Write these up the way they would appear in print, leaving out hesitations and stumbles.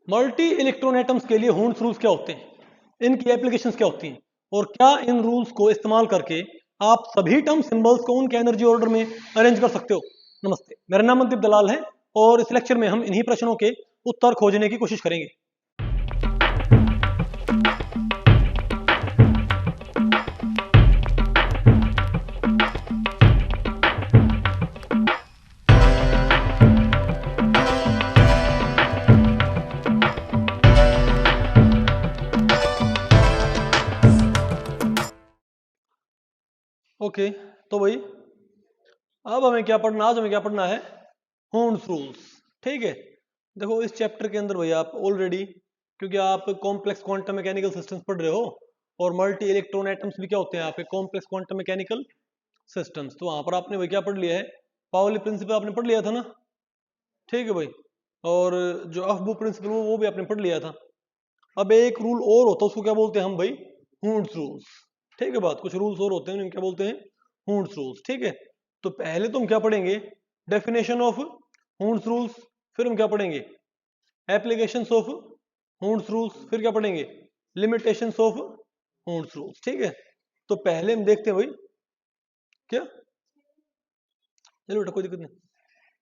Multi electron atoms के लिए हून्स rules क्या होते हैं, इनकी एप्लीकेशंस क्या होती हैं, और क्या इन रूल्स को इस्तेमाल करके आप सभी टर्म सिंबल्स को उनके एनर्जी ऑर्डर में अरेंज कर सकते हो। नमस्ते, मेरा नाम मनदीप दलाल है और इस लेक्चर में हम इन्हीं प्रश्नों के उत्तर खोजने की कोशिश करेंगे। ओके, तो भाई अब हमें क्या पढ़ना, आज हमें क्या पढ़ना है, हून्स रूल्स। ठीक है, देखो इस चैप्टर के अंदर भैया आप ऑलरेडी, क्योंकि आप कॉम्प्लेक्स क्वांटम मैकेनिकल सिस्टम्स पढ़ रहे हो और मल्टी इलेक्ट्रॉन एटम्स भी क्या होते हैं आपके कॉम्प्लेक्स क्वांटम मैकेनिकल सिस्टम्स, तो वहां पर आपने भाई क्या पढ़ लिया है, पाउली प्रिंसिपल आपने पढ़ लिया था ना। ठीक है भाई, और जो अफबू प्रिंसिपल वो भी आपने पढ़ लिया था। अब एक रूल और होता है, उसको क्या बोलते हैं हम भाई, हून्स रूल्स। ठीक है बात, कुछ रूल्स और होते हैं उन्हें क्या बोलते हैं, हून्स रूल्स। ठीक है, तो पहले तो हम क्या पढ़ेंगे, डेफिनेशन ऑफ हून्स रूल्स, फिर हम क्या पढ़ेंगे, एप्लीकेशंस ऑफ हून्स रूल्स, फिर क्या पढ़ेंगे, लिमिटेशंस ऑफ हून्स रूल्स। ठीक है, तो पहले हम देखते हैं भाई क्या, चलो बेटा कोई दिक्कत नहीं।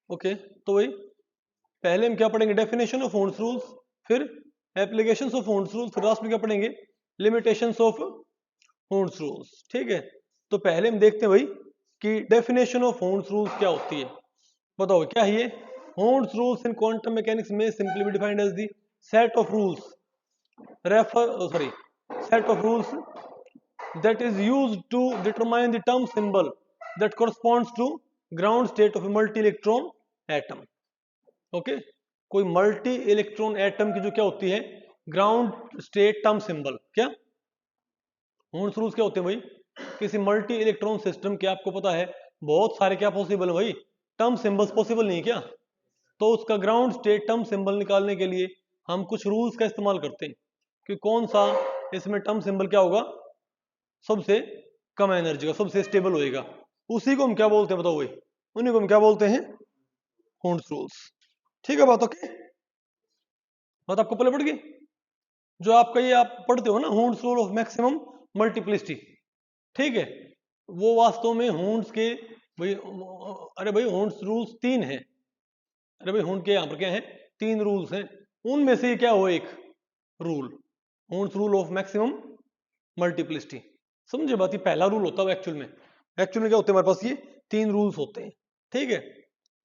ओके, तो भाई पहले हम क्या पढ़ेंगे, डेफिनेशन ऑफ हून्स रूल्स, फिर एप्लीकेशंस ऑफ हून्स रूल्स, फिर लास्ट में क्या पढ़ेंगे, लिमिटेशंस ऑफ हून्स रूल्स। ठीक है, तो पहले हम देखते हैं भाई कि डेफिनेशन ऑफ हून्स रूल्स क्या होती है। बताओ क्या है ये, Hund's rules in quantum mechanics में simply be defined as the set of rules set of rules that is used to determine the term symbol that corresponds to ground state of a multi electron atom. Okay, कोई multi electron atom की जो क्या होती है, ground state term symbol, क्या हून्स rules क्या होते हैं भाई, किसी मल्टी इलेक्ट्रॉन सिस्टम के आपको पता है बहुत सारे क्या पॉसिबल है भाई, टर्म सिंबल्स पॉसिबल नहीं क्या, तो उसका ग्राउंड स्टेट टर्म सिंबल निकालने के लिए हम कुछ रूल्स का इस्तेमाल करते हैं कि कौन सा इसमें टर्म सिंबल क्या होगा, सबसे कम एनर्जी का, सबसे स्टेबल होएगा, उसी को हम क्या बोलते हैं बताओ भाई, उन्हीं को हम क्या बोलते हैं, हून्स रूल्स। ठीक है बात, ओके बात आपको पहले पड़ गई, जो आपका ये आप पढ़ते हो ना हून्स रूल ऑफ मैक्सिमम मल्टीप्लिसिटी। ठीक है, वो वास्तव में हून्स के भाई, अरे भाई हून्स रूल्स तीन है, अरे भाई हून के यहाँ पर क्या है, तीन रूल्स हैं, उनमें से क्या हो एक rule, Hund's rule of maximum multiplicity. समझे बात, ये पहला रूल होता है एक्चुअल में क्या होते हैं हमारे पास, ये तीन रूल्स होते हैं। ठीक है,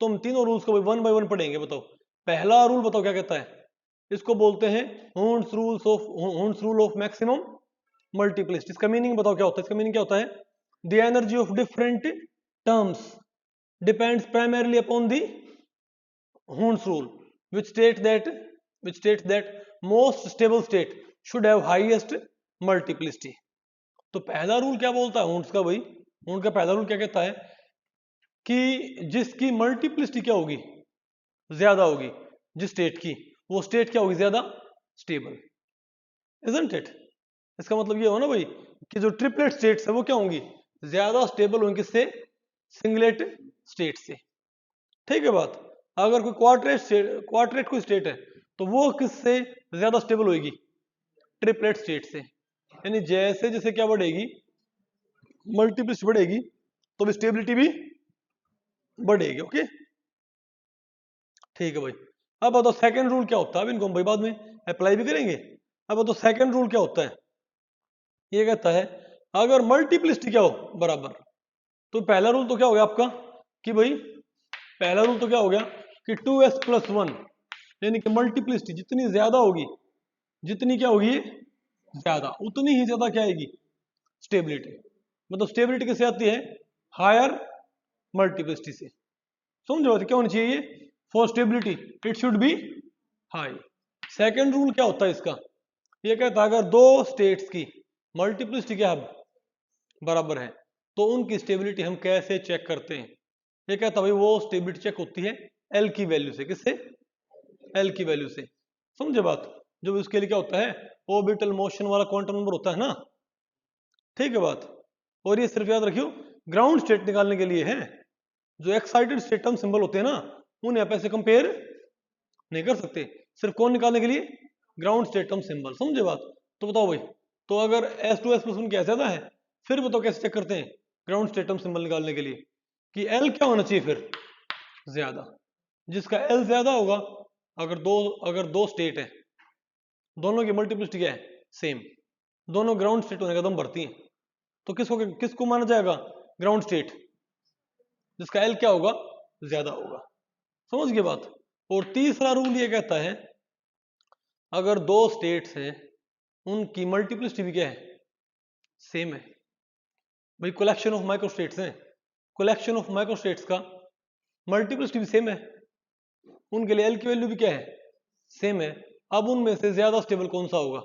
तो हम तीनों रूल्स को वन बाय वन पढ़ेंगे। बताओ पहला रूल बताओ क्या कहता है, इसको बोलते हैं हून्स रूल ऑफ मैक्सिमम मल्टीप्लिसिटी। इसका मीनिंग बताओ क्या होता है, इसका मीनिंग क्या होता है, the energy of different terms depends primarily upon the Hund's rule, which states that most stable state should have highest multiplicity. तो पहला रूल क्या बोलता है Hund's का भाई, Hund's का पहला रूल क्या कहता है कि जिसकी मल्टीप्लिसिटी क्या होगी, ज्यादा होगी, जिस स्टेट की, वो स्टेट क्या होगी, ज्यादा स्टेबल, isn't it? इसका मतलब ये हो ना भाई कि जो ट्रिपलेट स्टेट्स है वो क्या होंगी, ज्यादा स्टेबल होंगी किससे, सिंगलेट स्टेट से। ठीक है बात, अगर कोई क्वाड्रेट कोई स्टेट है तो वो किससे ज्यादा स्टेबल होगी, ट्रिपलेट स्टेट से। यानी जैसे जैसे क्या बढ़ेगी, मल्टीप्लिसिटी बढ़ेगी तो स्टेबिलिटी भी बढ़ेगी। ओके ठीक है भाई, अब बताओ सेकंड रूल क्या होता है, अब इनको हम भाई बाद में अप्लाई भी करेंगे। अब बताओ सेकंड रूल क्या होता है, ये कहता है अगर मल्टीप्लिसिटी क्या हो बराबर, तो पहला रूल तो क्या हो गया आपका कि भाई, पहला रूल तो क्या हो गया कि 2s + 1, यानी कि मल्टीप्लिसिटी जितनी ज्यादा होगी, जितनी क्या होगी ज्यादा, उतनी ही ज्यादा क्या आएगी, स्टेबिलिटी। मतलब स्टेबिलिटी किससे आती है, हायर मल्टीप्लिसिटी से। समझो क्या होनी चाहिए, for stability it should be high. Second rule क्या होता है इसका, ये कहता है अगर दो स्टेट्स की मल्टीप्लिसिटी क्या है बराबर है तो उनकी स्टेबिलिटी हम कैसे चेक करते हैं। ये कहता भाई वो स्टेबिलिटी चेक होती है एल की वैल्यू से, किससे, एल की वैल्यू से। समझे बात, जो उसके लिए क्या होता है, ऑर्बिटल मोशन वाला क्वांटम नंबर होता है ना। ठीक है बात, और ये सिर्फ याद रखियो ग्राउंड स्टेट निकालने के लिए है, जो एक्साइटेड स्टेट टर्म सिंबल होते हैं ना उन्हें आप ऐसे कंपेयर नहीं कर सकते। सिर्फ कौन निकालने के लिए, ग्राउंड स्टेट टर्म सिंबल। समझे बात? तो बताओ भाई, तो अगर S2 S+1 क्या ज्यादा है, फिर बताओ कैसे चेक करते हैं ग्राउंड स्टेट टर्म सिंबल निकालने के लिए, कि L क्या होना चाहिए फिर, ज्यादा। जिसका L ज्यादा होगा, अगर दो स्टेट है, दोनों की मल्टीप्लिसिटी क्या है, सेम, दोनों ग्राउंड स्टेट होने का दम भरती हैं, तो किसको माना जाएगा ग्राउंड स्टेट, जिसका L क्या होगा, ज्यादा होगा। समझ गए बात? और तीसरा रूल ये कहता है, अगर दो स्टेट्स हैं उनकी मल्टीप्लिसिटी भी क्या है, सेम है। भाई कलेक्शन ऑफ माइक्रो स्टेट्स हैं, कलेक्शन ऑफ माइक्रो स्टेट्स का मल्टीप्लिसिटी भी सेम है, उनके लिए L की वैल्यू भी क्या है, सेम है। अब उनमें से ज्यादा स्टेबल कौन सा होगा,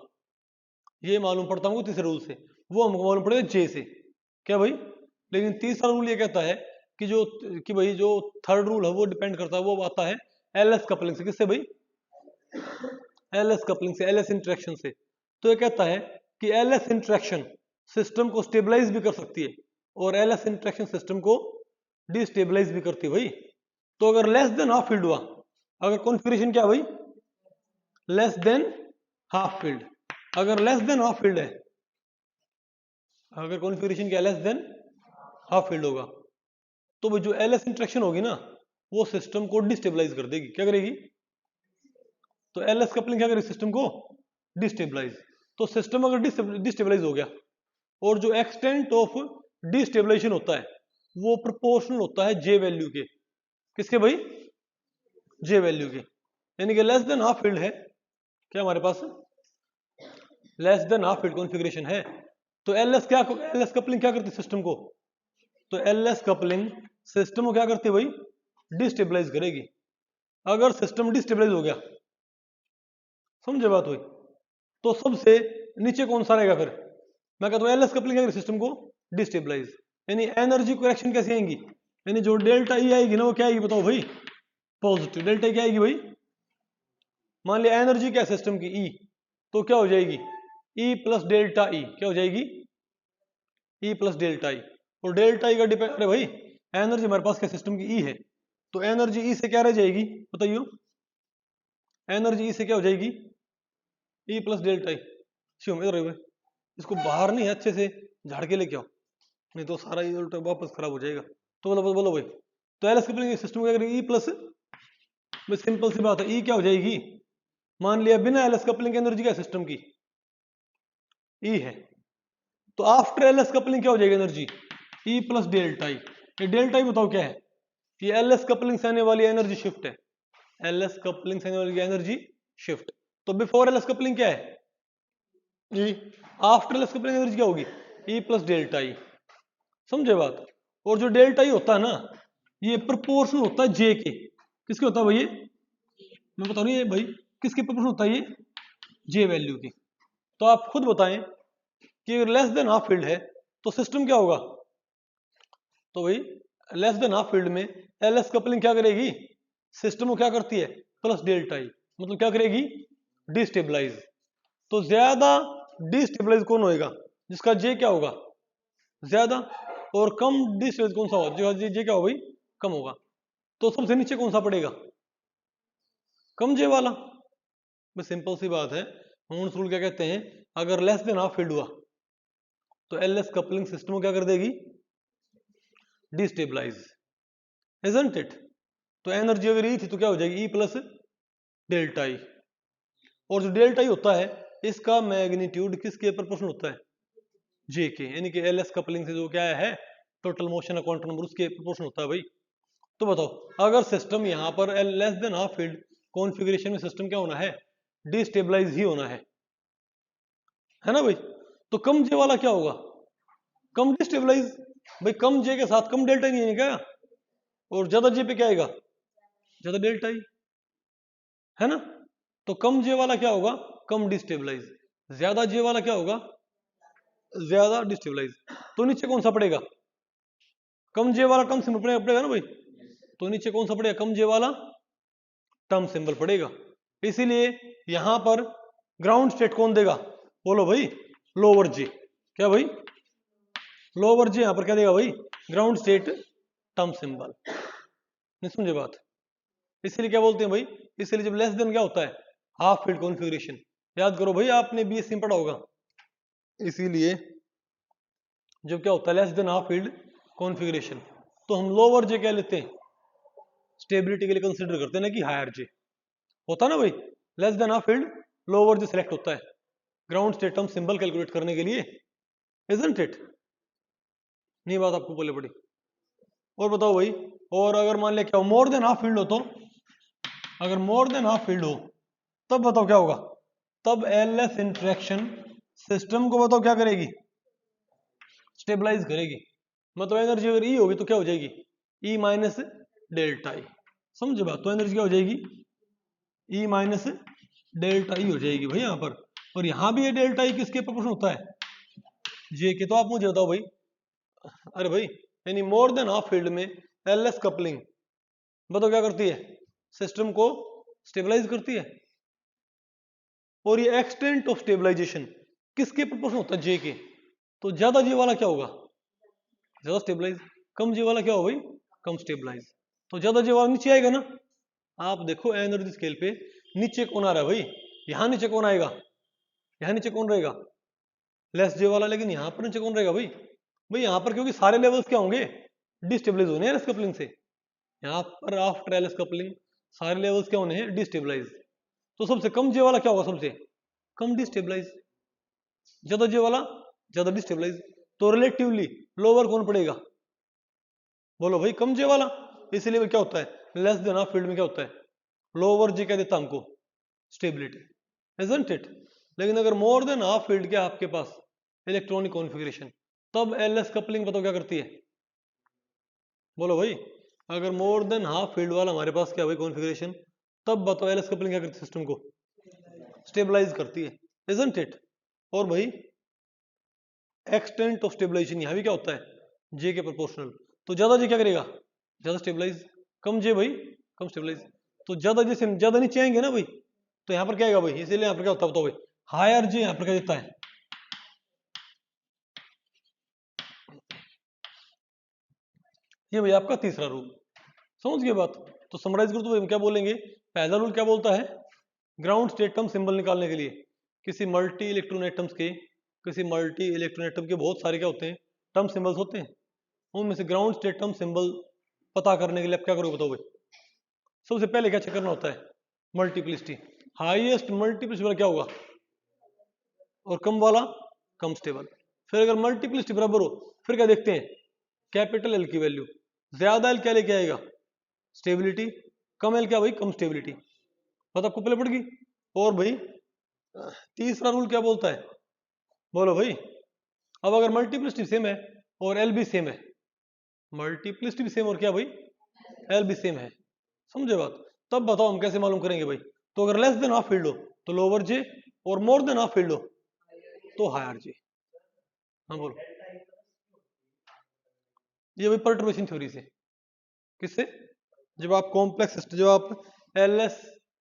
ये मालूम पड़ता हमको तीसरे रूल से, वो हमको मालूम पड़ेगा J से। क्या भाई? लेकिन तीसरा रूल ये कहता है कि भाई जो थर्ड रूल है वो डिपेंड करता है, वो आता है LS कपलिंग से। किससे भाई? LS कपलिंग से, LS इंटरेक्शन से। तो ये कहता है कि LS इंटरेक्शन सिस्टम को स्टेबलाइज भी कर सकती है और LS इंटरेक्शन सिस्टम को डिस्टेबलाइज भी करती है भाई। तो अगर लेस देन हाफ फील्ड हुआ, अगर कॉन्फ़िगरेशन क्या भाई, लेस देन हाफ फील्ड, अगर लेस देन हाफ फील्ड है, अगर कॉन्फ़िगरेशन क्या लेस देन हाफ फील्ड होगा, तो भाई जो LS इंटरेक्शन होगी ना, वो सिस्टम को डिस्टेबलाइज कर देगी। क्या करेगी? तो LS कपलिंग क्या करेगी, सिस्टम को डिस्टेबलाइज। तो सिस्टम अगर डिस्टेबलाइज हो गया, और जो एक्सटेंट ऑफ डिस्टेबलाइजेशन होता है वो प्रोपोर्शनल होता है J वैल्यू के। किसके भाई? J वैल्यू के। यानी कि लेस देन हाफ फील्ड है क्या हमारे पास, less than half field configuration है, तो LS कपलिंग क्या करती है सिस्टम को, तो LS कपलिंग सिस्टम को क्या करती है भाई, डिस्टेबलाइज करेगी। अगर सिस्टम डिस्टेबलाइज हो गया, समझे बात हुई, तो सबसे नीचे कौन सा रहेगा फिर, मैं कहता हूं LS कपलिंग क्या करेगी सिस्टम को डिस्टेबलाइज। यानी एनर्जी करेक्शन कैसे आएंगी, यानी जो डेल्टा E आएगी ना, वो क्या आएगी बताओ भाई, पॉजिटिव। डेल्टा E क्या आएगी भाई, मान लिया एनर्जी क्या सिस्टम की E, तो क्या हो जाएगी E प्लस डेल्टा E, क्या हो जाएगी E प्लस डेल्टा E। और डेल्टा E का डिपेंड, अरे भाई एनर्जी हमारे पास क्या सिस्टम की E है, तो एनर्जी E से क्या रह जाएगी बताइए, एनर्जी E से क्या हो जाएगी E plus delta E। Shivam इधर भाई, इसको बाहर नहीं है, अच्छे से झाड़ के लेके आओ, नहीं तो सारा ये उल्टा वापस खराब हो जाएगा। तो बोलो भाई, तो LS कपलिंग सिस्टम क्या करेगी E प्लस, सिंपल सी बात है E क्या हो जाएगी, मान लिया बिना LS कपलिंग की एनर्जी क्या सिस्टम की E है, तो आफ्टर LS कपलिंग क्या हो जाएगी energy E plus delta E। ये डेल्टा E बताओ क्या है, ये LS कपलिंग से आने वाली एनर्जी शिफ्ट है, LS कपलिंग से आने वाली एनर्जी शिफ्ट। तो बिफोर LS कपलिंग क्या है E, after LS coupling energy क्या होगी E प्लस डेल्टा E। समझे बात? और जो डेल्टा E होता है ना, ये प्रोपोर्शनल होता है J के। किसके होता है भाई, ये मैं बता रहा हूं, ये भाई किसके प्रोपोर्शनल होता है, ये J वैल्यू की। तो आप खुद बताएं कि अगर लेस देन हाफ फील्ड है तो सिस्टम क्या होगा, तो भाई लेस देन हाफ फील्ड में LS कपलिंग क्या करेगी, सिस्टम को क्या करती है प्लस डेल्टा E, मतलब क्या करेगी डिस्टेबलाइज। तो ज्यादा डिस्टेबलाइज कौन होएगा, जिसका J क्या होगा ज्यादा, और कम डिस्टेबलाइज कौन सा होगा, जो J क्या होगा भाई कम होगा। तो सबसे नीचे कौन सा पड़ेगा, कम J वाला। बस सिंपल सी बात है। मून्स रूल क्या कहते हैं, अगर लेस देन हाफ फील्ड हुआ तो LS कपलिंग सिस्टम को क्या कर देगी डिस्टेबलाइज, इजंट इट। तो एनर्जी अगर E थी तो क्या हो जाएगी E प्लस डेल्टा E। और जो डेल्टा E होता है इसका मैग्नीट्यूड किसके प्रोपोर्शनल होता है J के, यानी कि LS कपलिंग से जो क्या है टोटल मोशन है क्वांटम नंबर, उसके प्रोपोर्शनल होता है भाई। तो बताओ अगर सिस्टम यहाँ पर less than half field configuration में सिस्टम क्या होना है डिस्टेबलाइज ही होना है ना भाई। तो कम J वाला क्या होगा, कम डिस्टेबलाइज। भाई कम J के साथ कम डेल्टा नहीं है क्या, और ज्यादा J पे क्या आएगा ज्यादा डेल्टा ही है ना। तो कम J वाला क्या होगा कम डिस्टेबलाइज, ज्यादा J वाला क्या होगा ज्यादा डिस्टेबलाइज। तो नीचे कौन सा पड़ेगा, कम J वाला टर्म सिंबल पड़ेगा ना भाई, तो नीचे कौन सा पड़ेगा कम J वाला टर्म सिंबल पड़ेगा। इसीलिए यहां पर ग्राउंड स्टेट कौन देगा, बोलो भाई लोअर J। क्या भाई लोअर J, यहां पर क्या देगा भाई ग्राउंड स्टेट टर्म सिंबल। नहीं समझे बात, इसीलिए क्या बोलते हैं भाई, इसीलिए जब लेस देन क्या होता है हाफ फील्ड कॉन्फ़िगरेशन। याद करो भाई, आपने बीएससी में पढ़ा होगा। इसीलिए जब क्या होता है less than half field configuration, तो हम लोअर जे क्या लेते हैं, स्टेबिलिटी के लिए कंसिडर करते हैं ना कि हायर जे होता ना भाई। Less than half field lower J select होता है ground state term symbol calculate करने के लिए, इजंट इट? नहीं बात आपको बोले पड़ी। और बताओ भाई, और अगर मान लिया क्या मोर देन हाफ फील्ड हो, तो अगर मोर देन हाफ फील्ड हो तब बताओ क्या होगा, तब एलएस इंटरेक्शन सिस्टम को बताओ क्या करेगी, स्टेबलाइज करेगी। मतलब एनर्जी अगर ई होगी तो क्या हो जाएगी, ई माइनस डेल्टा ई। समझे बात? तो एनर्जी क्या हो जाएगी, ई माइनस डेल्टा ई हो जाएगी भाई यहाँ पर। और यहाँ भी ये डेल्टा ई किसके प्रोपोर्शन होता है, जे के। तो आप मुझे बताओ भाई, अरे भाई यानी मोर देन हाफ फील्ड में एलएस कपलिंग बताओ क्या करती है, सिस्टम को स्टेबलाइज करती है। और ये एक्सटेंट ऑफ स्टेबलाइजेशन किसके प्रोपोर्शन होता है, जे के। तो ज्यादा जे वाला क्या होगा, ज्यादा स्टेबलाइज, कम जे वाला क्या होगा भाई, कम स्टेबलाइज। तो ज्यादा जे वाला नीचे आएगा ना। आप देखो एनर्जी स्केल पे नीचे कौन आ रहा है भाई, यहां नीचे कौन आएगा, यहां नीचे कौन रहेगा, लेस जे वाला। लेकिन यहां पर नीचे कौन रहेगा भाई, भाई यहां पर क्योंकि सारे लेवल्स क्या होंगे, डिस्टेबलाइज होने हैं एलएस कपलिंग से। यहाँ पर आफ्टर एलएस कपलिंग सारे लेवल्स क्या होने हैं, डिस्टेबलाइज। तो सबसे कम जे वाला क्या होगा, सबसे कम डिस्टेबलाइज, ज्यादा जे वाला ज्यादा डिस्टेबलाइज। तो रिलेटिवली लोअर कौन पड़ेगा, बोलो भाई कम जे वाला। इसलिए क्या होता है लेस देन हाफ फील्ड में क्या होता है, लोअर जे क्या देता हमको, स्टेबिलिटी, इजंट इट? लेकिन अगर मोर देन हाफ फील्ड क्या आपके पास इलेक्ट्रॉनिक कॉन्फ़िगरेशन, तब एलएस कपलिंग बताओ क्या करती है, बोलो भाई। अगर मोर देन हाफ फील्ड वाला हमारे पास क्या भाई कॉन्फ़िगरेशन, तब बताओ एलएस कपलिंग क्या करती है, सिस्टम को स्टेबलाइज करती है, इजंट इट? और भाई एक्सटेंट ऑफ स्टेबलाइजेशन यहाँ भी क्या होता है, जे के प्रोपोर्शनल। तो ज्यादा जे क्या करेगा, ज्यादा स्टेबलाइज, कम जे भाई कम स्टेबलाइज। तो ज्यादा जे से ज्यादा नीचे आएंगे ना भाई, तो यहाँ पर क्या आएगा भाई, इसीलिए यहाँ पर क्या होता है बताओ भाई, हायर जे यहाँ पर क्या देता है, ये भाई आपका तीसरा रूल। समझ गए बात? तो समराइज करो तो हम क्या बोलेंगे, पहला रूल क्या बोलता है, ग्राउंड स्टेट टर्म सिंबल निकालने के लिए किसी मल्टी इलेक्ट्रॉन एटम्स के, किसी मल्टी इलेक्ट्रॉन एटम के बहुत सारे क्या होते हैं, टर्म सिंबल्स होते हैं। उनमें से ग्राउंड स्टेट टर्म सिंबल पता करने के लिए आप क्या करोगे बताओ भाई। सबसे पहले क्या चेक करना होता है, मल्टीप्लिसिटी। हाईएस्ट मल्टीप्लिसिटी वाला क्या होगा, और कम वाला कम स्टेबल। फिर अगर मल्टीप्लिसिटी बराबर हो, फिर क्या देखते हैं, कैपिटल एल की वैल्यू। ज्यादा एल क्या लेके आएगा, स्टेबिलिटी। कम एल क्या भाई, कम स्टेबिलिटी। बात आपको पहले पड़ गई। और भाई तीसरा रूल क्या बोलता है, बोलो भाई। अब अगर मल्टीप्लिसिटी सेम है और एल भी सेम है, मल्टीप्लिसिटी भी सेम और क्या भाई एल भी सेम है, समझे बात? तब बताओ हम कैसे मालूम करेंगे भाई। तो अगर लेस देन हाफ फील्ड हो तो लोअर जे, और मोर देन हाफ फील्ड हो तो हायर जे। हाँ बोलो। ये भाई पर्टर्बेशन थ्योरी से। किससे, जब आप कॉम्प्लेक्स सिस्टम, जब आप एलएस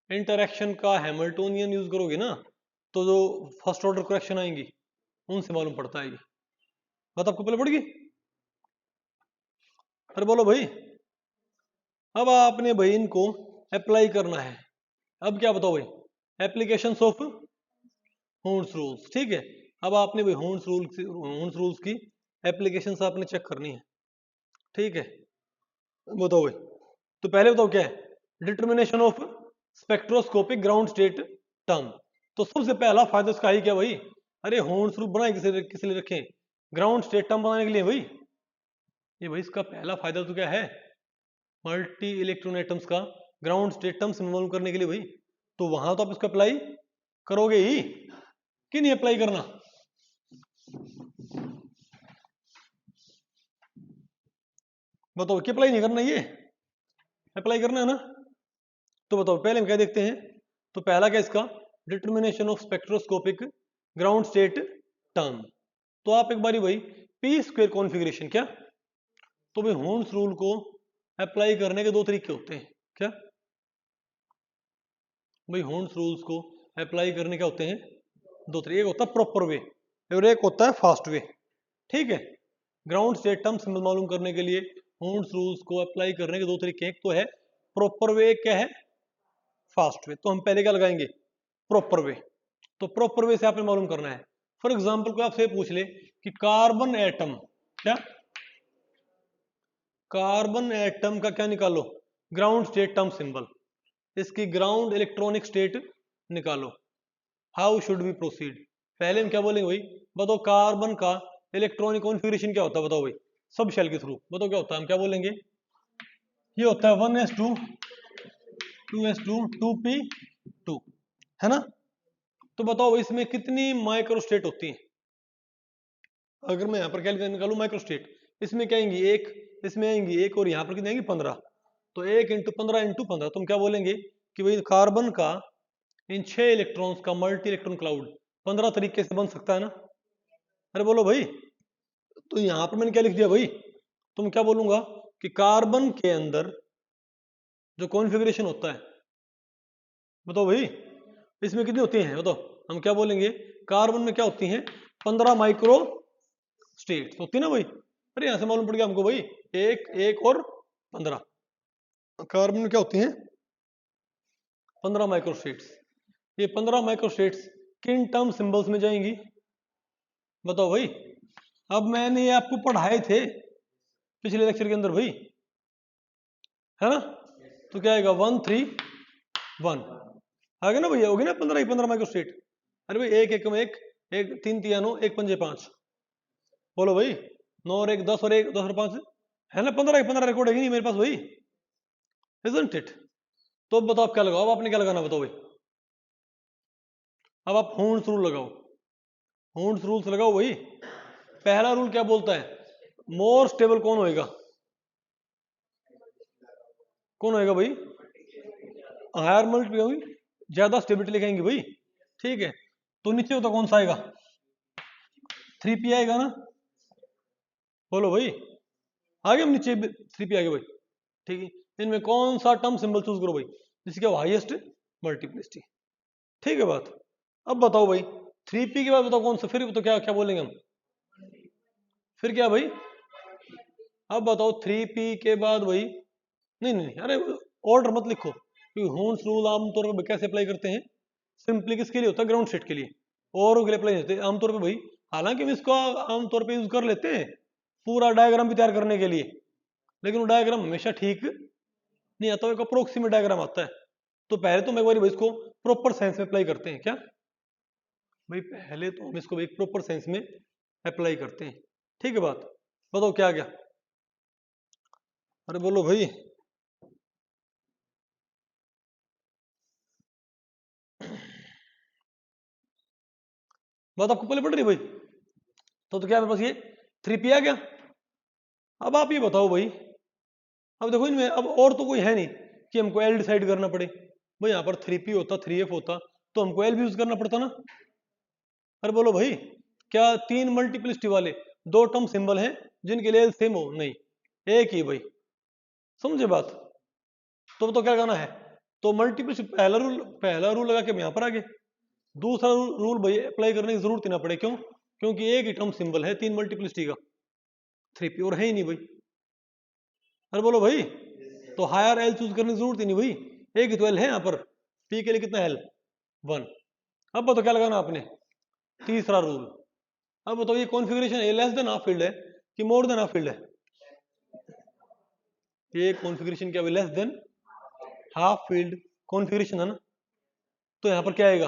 इंटरेक्शन का हैमिल्टोनियन यूज करोगे ना, तो जो फर्स्ट ऑर्डर करेक्शन आएंगी उनसे मालूम पड़ता है ये। बात आपको पहले पड़ेगी। अरे बोलो भाई। अब आपने भाई इनको अप्लाई करना है। अब क्या बताओ भाई, एप्लीकेशंस ऑफ होन्स रूल्स। ठीक है, अब आपने भाई होन्स रूल्स की एप्लीकेशंस आपने चेक करनी है। ठीक है, बताओ भाई। तो पहले बताओ क्या है, determination of spectroscopic ground state term. तो सबसे पहला फायदा इसका ही क्या भाई, अरे होन्स रूल बनाए किस लिए रखें, ग्राउंड स्टेट टर्म बनाने के लिए भाई। ये भाई इसका पहला फायदा तो क्या है, मल्टी इलेक्ट्रॉन एटम्स का ग्राउंड स्टेट टर्म मालूम करने के लिए भाई। तो वहां तो आप इसको अप्लाई करोगे ही कि नहीं अप्लाई करना, बताओ कि अप्लाई नहीं करना, ये अप्लाई करना है ना। तो बताओ पहले हम क्या देखते हैं, तो पहला क्या इसका, determination of spectroscopic ground state term. तो आप एक बारी भाई पी स्क्वायर कॉन्फ़िगरेशन क्या, तो भाई होन्स रूल को अप्लाई करने के दो तरीके होते हैं क्या, भाई होन्स रूल्स को अप्लाई करने क्या होते हैं, दो तरीके। एक होता है प्रॉपर वे और एक होता है फास्ट वे। ठीक है, ग्राउंड स्टेट टर्म सिंबल मालूम करने के लिए होन्स रूल्स को अप्लाई करने के दो तरीके, एक तो है प्रॉपर वे, क्या है फास्ट वे। तो हम पहले क्या लगाएंगे, प्रॉपर वे। तो प्रॉपर वे से आपने मालूम करना है। फॉर एग्जाम्पल कोई आपसे पूछ ले कि कार्बन एटम, क्या कार्बन एटम का क्या निकालो, ग्राउंड स्टेट टर्म सिंबल, इसकी ग्राउंड इलेक्ट्रॉनिक स्टेट निकालो, हाउ शुड वी प्रोसीड। पहले हम क्या बोलेंगे भाई, बताओ कार्बन का इलेक्ट्रॉनिक कॉन्फ़िगरेशन क्या होता है, बताओ भाई, सब शेल के थ्रू बताओ क्या होता है, हम क्या बोलेंगे, ये होता है 1s2 2s2 2p2, है ना। तो बताओ इसमें कितनी माइक्रोस्टेट होती है, अगर मैं यहाँ पर क्या निकालू माइक्रोस्टेट, इसमें क्या आएंगी एक, इसमें आएंगी एक, और यहाँ पर कितनी आएंगी 15, तो 1 × 15 × 15, तुम क्या बोलेंगे कि भाई कार्बन का इन 6 इलेक्ट्रॉन्स का मल्टी इलेक्ट्रॉन क्लाउड 15 तरीके से बन सकता है ना। अरे बोलो भाई, तो यहाँ पर मैंने क्या लिख दिया भाई, तुम क्या बोलूंगा कि कार्बन के अंदर जो कॉन्फ़िगरेशन होता है, बताओ भाई इसमें कितनी होती हैं, बताओ, हम क्या बोलेंगे, कार्बन में क्या होती हैं 15 माइक्रो स्टेट होती है ना भाई। अरे यहां से मालूम पड़ गया हमको भाई, एक एक और 15, कार्बन में क्या होती हैं 15 माइक्रो स्टेट्स। ये 15 माइक्रो स्टेट्स किन टर्म सिंबल्स में जाएंगी, बताओ भाई। अब मैंने ये आपको पढ़ाए थे पिछले लेक्चर के अंदर भाई, है ना। तो क्या आएगा 1 3 1 आ गया ना भैया, होगी ना 15 15 माइक्रो स्टेट। अरे भाई एक एक में एक, एक 3 3 9, 1 5 5, बोलो भाई 9 और 1 10 और 1 10 और 5 है ना, 15 रिकॉर्ड है नहीं मेरे पास भाई, इजंट इट। तो अब बताओ आप क्या लगाओ, अब आपने क्या लगाना बताओ भाई, अब आप हूंस रूल लगाओ, हूंस रूल्स लगाओ भाई। पहला रूल क्या बोलता है, मोर स्टेबल कौन होएगा, कौन होएगा भाई, हायर मल्टीप्लाई होगी, ज्यादा स्टेबिलिटी लिखेंगे भाई, ठीक है। तो नीचे होता कौन सा आएगा, 3p आएगा ना, बोलो भाई, आगे हम नीचे 3p आएगा भाई, ठीक है। इनमें कौन सा टर्म सिंबल चूज करो भाई जिसकी हाईएस्ट मल्टीप्लिसिटी, ठीक है बात। अब बताओ भाई 3p के बाद बताओ कौन सा, फिर तो क्या क्या बोलेंगे हम, फिर क्या भाई, अब बताओ 3p के बाद भाई, नहीं नहीं अरे ऑर्डर मत लिखो, क्योंकि होन्स रूल आमतौर पर कैसे अप्लाई करते हैं, सिंपली किसके लिए होता है, ग्राउंड स्टेट के लिए, और के लिए अप्लाई होते हैं आमतौर पे भाई। हालांकि हम इसको आमतौर पे यूज कर लेते हैं पूरा डायग्राम भी तैयार करने के लिए, लेकिन वो डायग्राम हमेशा ठीक नहीं आता, एक अप्रोक्सीमेट डायग्राम आता है। तो पहले तो मैं एक बार भाई इसको प्रॉपर सेंस में अप्लाई करते हैं, क्या भाई, पहले तो हम इसको एक प्रॉपर सेंस में अप्लाई करते हैं, ठीक है बात। बताओ क्या क्या, अरे बोलो भाई, बात आपको पहले पड़ रही है भाई। तो क्या मेरे पास ये 3p आ गया। अब आप ये बताओ भाई, अब देखो इनमें अब और तो कोई है नहीं कि हमको एल डिसाइड करना पड़े, भाई यहाँ पर 3p होता 3f होता तो हमको एल भी यूज करना पड़ता ना। अरे बोलो भाई, क्या 3 मल्टीप्लिसिटी वाले 2 टर्म सिंबल हैं जिनके लिए एल सेम हो, नहीं, एक ही भाई, समझे बात। तो क्या करना है, तो मल्टीप्लिसिटी पहला रूल लगा के हम यहाँ पर आ गए, दूसरा रूल भाई अप्लाई करने की जरूरत ही ना पड़े, क्यों, क्योंकि एक ही टर्म सिंबल है 3 मल्टीप्लिसिटी का, 3p और है ही नहीं भाई। अरे बोलो भाई, तो हायर एल चूज करने की जरूरत ही नहीं भाई, एक ही तो एल है यहाँ पर, पी के लिए कितना एल 1। अब बताओ क्या लगाना आपने, तीसरा रूल। अब बताओ ये कॉन्फ़िगरेशन ए लेस देन हाफ फील्ड है कि मोर देन हाफ फील्ड है, ये कॉन्फ़िगरेशन क्या है, less than half field configuration है ना। तो यहाँ पर क्या आएगा,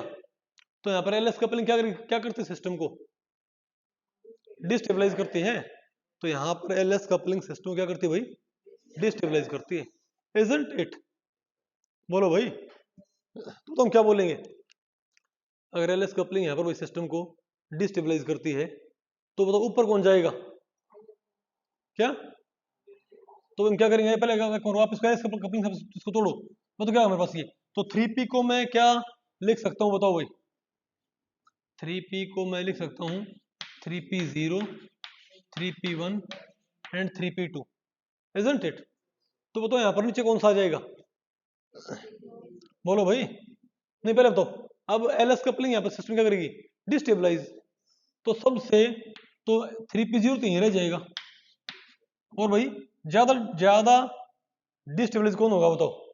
तो यहाँ पर एलएस कपलिंग क्या करती है, सिस्टम को डिस्टेबलाइज करती है। तो यहाँ पर एलएस कपलिंग सिस्टम क्या करती है भाई, डिस्टेबलाइज करती है, इजंट इट। बोलो भाई, तो हम क्या बोलेंगे, अगर एलएस कपलिंग यहाँ पर भाई सिस्टम को डिस्टेबलाइज करती है तो बताओ ऊपर कौन जाएगा, क्या, तो हम क्या करेंगे, पहले वापस एलएस कपलिंग इसको तोड़ो, तो क्या मेरे पास ये, तो 3p को मैं क्या लिख सकता हूँ बताओ भाई, 3p को मैं लिख सकता हूँ 3p0 3p1 and 3p2, isn't it. तो बताओ यहाँ पर नीचे कौन सा आ जाएगा, बोलो भाई, नहीं पहले बताओ, अब एलएस कपलिंग यहाँ पर सिस्टम क्या करेगी, डिस्टेबलाइज, तो सबसे तो 3p0 तो यहीं रह जाएगा, और भाई ज्यादा ज्यादा डिस्टेबलाइज कौन होगा बताओ,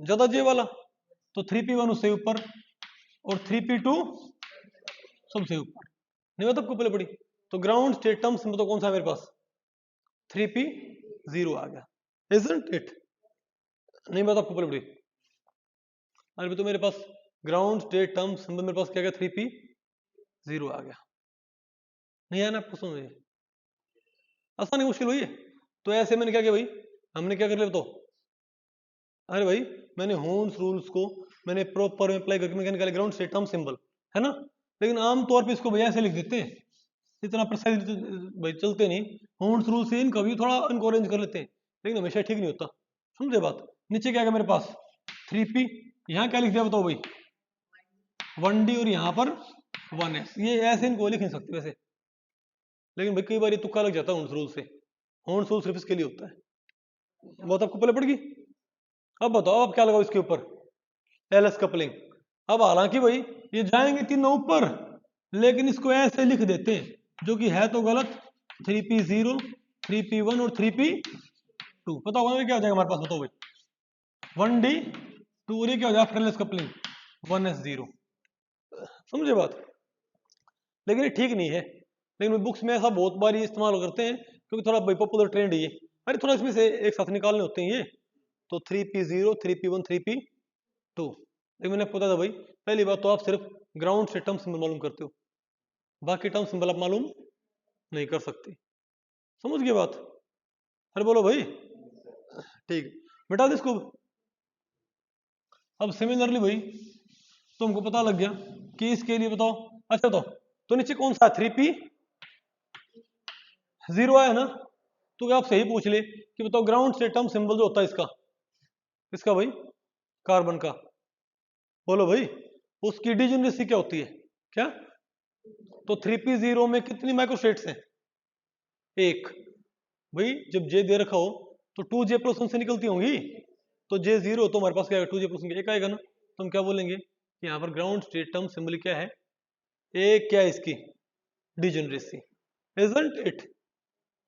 ज्यादा जे वाला, तो 3p1 उससे ऊपर और 3p2 सबसे ऊपर। नहीं मतलब को पहले पड़ी तो ग्राउंड स्टेट टर्म सिंबल तो कौन सा है मेरे पास 3p0 आ गया, isn't it? नहीं मतलब आपको पहले पड़ी। अरे तो मेरे पास ग्राउंड स्टेट टर्म सिंबल मेरे पास क्या गया 3p0 आ गया। नहीं आया ना आपको समझ में? आसान है मुश्किल हुई है? तो ऐसे मैंने क्या किया भाई, हमने क्या कर लिया तो, अरे भाई मैंने होन्स रूल्स को मैंने प्रॉपर अप्लाई करके मैंने निकाला ग्राउंड स्टेट टर्म सिंबल, है ना। लेकिन आमतौर पे इसको भैया ऐसे लिख देते हैं, इतना प्रिसाइज भाई चलते नहीं। होन्स रूल से इनका भी थोड़ा इनको अरेंज कर लेते हैं, लेकिन हमेशा ठीक नहीं होता, समझे बात। नीचे क्या है मेरे पास 3p, यहाँ क्या लिख दिया बताओ भाई 1d, और यहाँ पर 1s। ये ऐसे इनको लिख नहीं सकते वैसे, लेकिन भाई कई बार ये तुक्का लग जाता है होन्स रूल से। होन्स रूल सिर्फ इसके लिए होता है, बहुत आपको पहले पड़ेगी। अब बताओ अब क्या लगाओ इसके ऊपर एलएस कपलिंग। अब हालांकि भाई ये जाएंगे तीनों ऊपर, लेकिन इसको ऐसे लिख देते हैं जो कि है तो गलत, 3p0 3p1 और 3p2। पता होगा क्या हो जाएगा हमारे पास, बताओ भाई 1d 2, और ये क्या हो जाएगा एलएस कपलिंग 1s0। समझे बात। लेकिन ये ठीक नहीं है, लेकिन बुक्स में ऐसा बहुत बार इस्तेमाल करते हैं क्योंकि थोड़ा भाई पॉपुलर ट्रेंड है ये। अरे थोड़ा इसमें से एक साथ निकालने होते हैं ये, तो 3p0 3p1 3p2। लेकिन मैंने पता था भाई पहली बात तो आप सिर्फ ग्राउंड से टर्म सिंबल मालूम करते हो, बाकी टर्म सिंबल आप मालूम नहीं कर सकते, समझ गए बात। अरे बोलो भाई ठीक, बेटा इसको। अब सिमिलरली भाई तुमको पता लग गया कि इसके लिए बताओ, अच्छा तो नीचे कौन सा 3p0 आया ना, तो क्या आप सही पूछ ले कि बताओ ग्राउंड से टर्म सिंबल जो होता है इसका भाई कार्बन का, बोलो भाई उसकी डिजेनरेसी क्या होती है क्या। तो 3p0 में कितनी माइक्रोस्टेट्स हैं, एक। भाई जब जे दे रखा हो तो 2j+1 से निकलती होंगी, तो j0 तो हमारे पास क्या आएगा 2j+1 एक आएगा ना। तो हम क्या बोलेंगे कि यहाँ पर ग्राउंड स्टेट टर्म सिंबल क्या है, एक क्या है इसकी डिजेनरेसी, इजंट इट।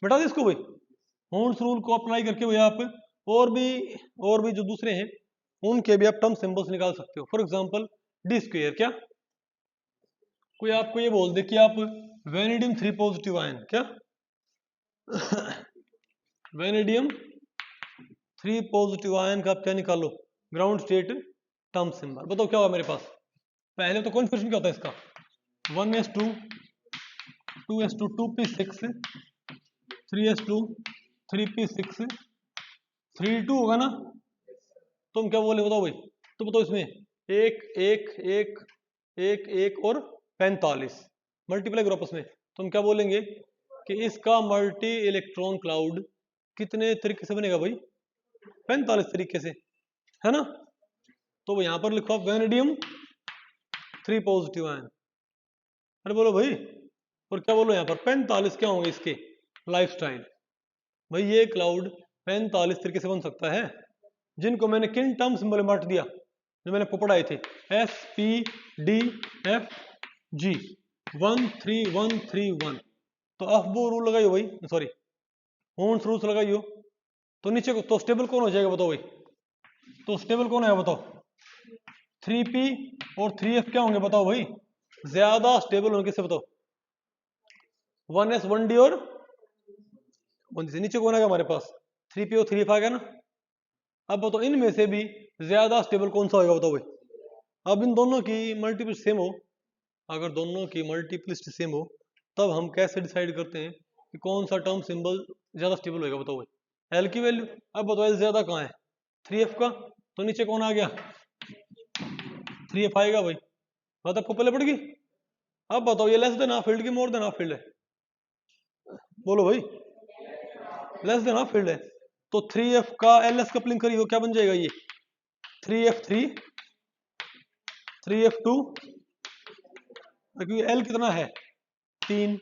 बेटा दे इसको भाई, होन्स रूल को अप्लाई करके भाई आप और भी जो दूसरे हैं उनके भी आप टर्म सिंबल्स निकाल सकते हो। फॉर एग्जांपल डी स्क्वायर, क्या कोई आपको ये बोल दे कि आप वेनेडियम 3 पॉजिटिव आयन, क्या वेनेडियम 3 पॉजिटिव आयन का आप क्या निकालो ग्राउंड स्टेट टर्म सिंबल, बताओ क्या होगा मेरे पास। पहले तो कॉन्फिगरेशन क्या होता है इसका 1s2 2s2 2p6 3s2 3p6 3 2 होगा ना। तुम क्या बोले बताओ भाई, तो बताओ इसमें एक एक एक एक एक और 45 मल्टीप्लाई करो आपस में। तुम क्या बोलेंगे कि इसका मल्टी इलेक्ट्रॉन क्लाउड कितने तरीके से बनेगा भाई 45 तरीके से, है ना। तो यहाँ पर लिखो आप वेनेडियम 3 पॉजिटिव आयन। अरे बोलो भाई, और क्या बोलो यहाँ पर 45 क्या होंगे इसके लाइफस्टाइल। भाई ये क्लाउड 45 तरीके से बन सकता है, जिनको मैंने किन टर्म सिंबल में बांट दिया जो मैंने आपको पढ़ाए थे SPDFG 13131। तो अफबो रूल लगाइयो भाई, सॉरी होन्स रूल्स लगाइयो। तो नीचे को तो स्टेबल कौन हो जाएगा बताओ भाई, तो स्टेबल कौन है बताओ 3p और 3f क्या होंगे बताओ भाई, ज्यादा स्टेबल होंगे किससे बताओ 1s 1d और 1d से। नीचे कौन आएगा हमारे पास 3p और 3f आ गया ना। अब बताओ इनमें से भी ज्यादा स्टेबल कौन सा होगा बताओ भाई। अब इन दोनों की मल्टीप्लिसिटी सेम हो, अगर दोनों की मल्टीप्लिसिटी सेम हो तब हम कैसे डिसाइड करते हैं कि कौन सा टर्म सिंबल ज्यादा स्टेबल होगा बताओ भाई। एल की वैल्यू, अब बताओ एल ज्यादा कहाँ है 3f का, तो नीचे कौन आ गया 3f आएगा भाई, बात आपको पहले पड़ेगी। अब बताओ ये लेस देन हाफ फील्ड की मोर देन हाफ फील्ड है, बोलो भाई लेस देन हाफ फील्ड है। तो 3f का एलएस कपलिंग करिए क्या बन जाएगा ये 3f3 3f2, क्योंकि एल कितना है 3,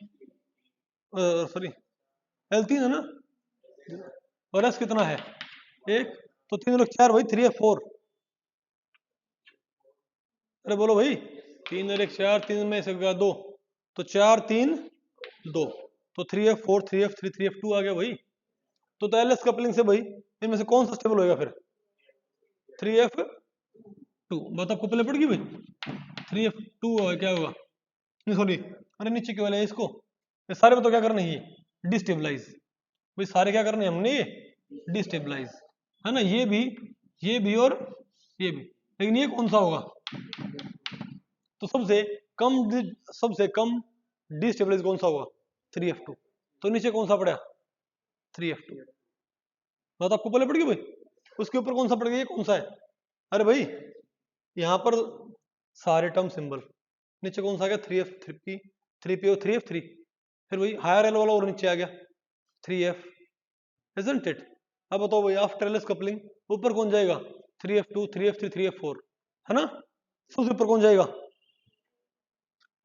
सॉरी एल 3 है ना, और एस कितना है 1, तो 3 और 4 भाई 3f4। अरे बोलो भाई 3 और 1 4, 3 में से 2, तो 4 3 2, तो 3f4 3f3 3f2 आ गया भाई। तो एलएस कपलिंग से भाई इनमें से कौन सा स्टेबल होएगा फिर 3f2 टू। बात आपको पहले पड़ गई भाई, 3F2 क्या होगा, नहीं सॉरी, अरे नीचे क्यों है इसको, ये सारे बताओ क्या करने, ये डिस्टेबलाइज भाई, सारे क्या करने हमने, ये डिस्टेबलाइज है ना, ये भी और ये भी, लेकिन ये कौन सा होगा, तो सबसे कम डिस्टेबलाइज कौन सा होगा, 3F2। तो नीचे कौन सा पड़ा, 3F2। बात आपको पहले पड़ गई भाई, उसके ऊपर कौन सा पड़ गया, ये कौन सा है, अरे भाई यहां पर सारे टर्म सिंबल, नीचे कौन सा आ गया, 3F3, 3P और 3F3, फिर वही हायर एल वाला और नीचे आ गया 3F, isn't it? अब बताओ भाई आफ्टर एलएस कपलिंग ऊपर कौन जाएगा, 3F2, 3F3, 3F4 है ना, सबसे ऊपर कौन जाएगा,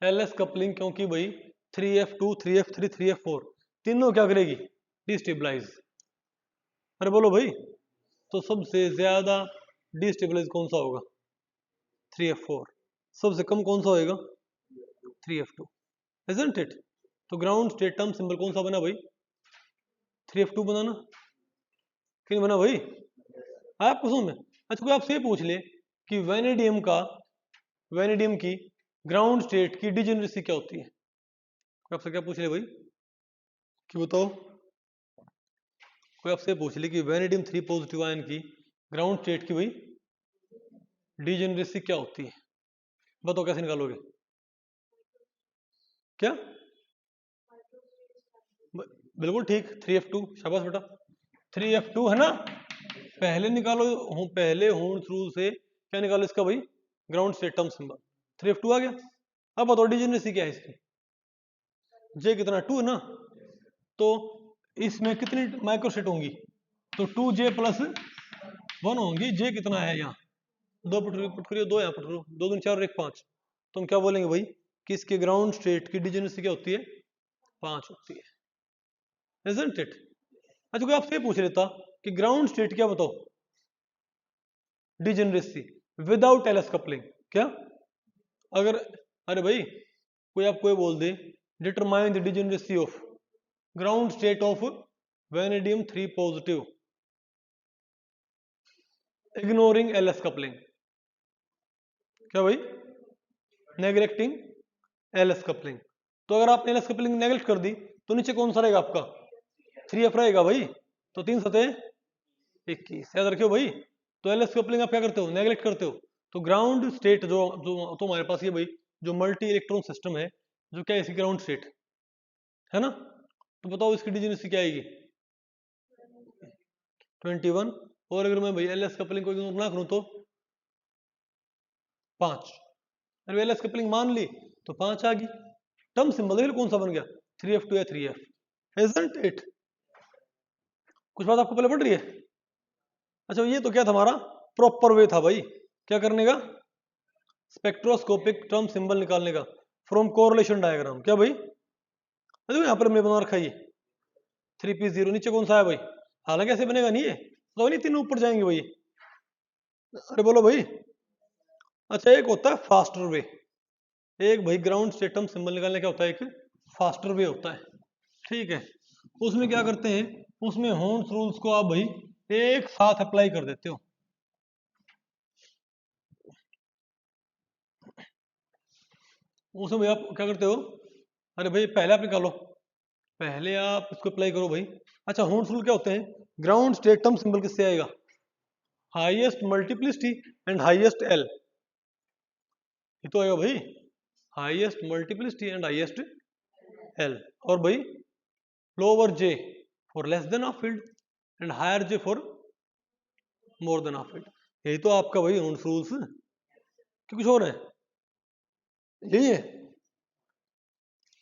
एलएस कपलिंग, क्योंकि भाई 3F2, 3F3, 3F4 तीनों क्या करेगी, डिस्टेबलाइज। अरे बोलो भाई, तो सबसे ज्यादा डिस्टेबलाइज कौन सा होगा, 3F4, सबसे कम कौन सा होएगा, 3F2, isn't it? तो ग्राउंड स्टेट टर्म सिंबल कौन सा बना भाई, 3F2 बनाना, क्यों बना भाई, आपको समझ में। अच्छा कोई आपसे पूछ ले कि वेनेडियम की ग्राउंड स्टेट की डिजेनरेसी क्या होती है, कोई आपसे क्या पूछ ले भाई, कि बताओ, कोई आपसे पूछ ले कि वेनेडियम 3 पॉजिटिव आयन की ग्राउंड स्टेट की भाई डिजेनरेसी क्या होती है, बताओ कैसे निकालोगे, क्या, बिल्कुल ठीक, 3F2, शाबाश बेटा, 3F2 है ना, पहले निकालो, पहले होर्न्स रूल से क्या निकालो इसका भाई, ground state term symbol, 3F2 आ गया। अब बताओ डिजेनरेसी क्या है इसकी, जे कितना 2 है ना, तो इसमें कितनी माइक्रोस्टेट होंगी, तो 2J + 1 होंगी, जे कितना है यहाँ, दो पुट करिए, दो यहाँ पुट करो, 2 2 4 और 1 5, तो हम क्या बोलेंगे भाई कि इसके ग्राउंड स्टेट की डिजेनरेसी क्या होती है, 5 होती है, isn't it? अच्छा कोई आपसे पूछ लेता कि ग्राउंड स्टेट क्या बताओ, डिजेनरेसी विदाउट एलएस कपलिंग, क्या, अगर, अरे भाई कोई आपको बोल दे determine the degeneracy of ground state of vanadium 3 positive ignoring LS coupling, क्या भाई, नेग्लेक्टिंग एलएस कपलिंग, तो अगर आपने एलएस कपलिंग नेग्लेक्ट कर दी तो नीचे कौन सा रहेगा आपका, 3F रहेगा भाई, तो 3 सतह 21, याद रखियो भाई, तो एलएस कपलिंग आप क्या करते हो, नेग्लेक्ट करते हो, तो ग्राउंड स्टेट जो जो तो हमारे पास ये भाई जो मल्टी इलेक्ट्रॉन सिस्टम है, जो क्या है इसकी ग्राउंड स्टेट है ना, तो बताओ इसकी डिजेनेरेसी क्या आएगी, 21, और अगर मैं भाई एलएस कपलिंग को इग्नोर ना करूं तो 5, अरे एलएस कपलिंग मान ली तो 5 आ गई, टर्म सिंबल देखो कौन सा बन गया, 3F2 या 3F, isn't it? कुछ बात आपको पहले पड़ रही है। अच्छा ये तो क्या था हमारा प्रॉपर वे था भाई, क्या करने का, स्पेक्ट्रोस्कोपिक टर्म सिंबल निकालने का फ्रॉम कोरिलेशन डायग्राम, क्या भाई, देखो यहाँ पर हमने बना रखा है 3P0, नीचे कौन सा है भाई, हालांकि ऐसे बनेगा नहीं है, तो नहीं तीनों ऊपर जाएंगे भाई, अरे बोलो भाई। अच्छा एक होता है फास्टर वे, एक भाई ग्राउंड स्टेट टर्म सिंबल निकालने का होता है, एक फास्टर वे होता है, ठीक है, उसमें क्या करते हैं, उसमें होर्न्स रूल्स को आप भाई एक साथ अप्लाई कर देते हो, उसमें भाई आप क्या करते हो, अरे भाई पहले आप निकालो, पहले आप इसको अप्लाई करो भाई। अच्छा होर्न्स रूल क्या होते हैं, ग्राउंड स्टेट टर्म सिंबल किससे आएगा, highest multiplicity and highest L, ये तो आएगा भाई highest multiplicity and highest L, और भाई lower J for less than half field and higher J for more than half field, यही तो आपका भाई होर्न्स रूल्स, कि कुछ और है, यही है।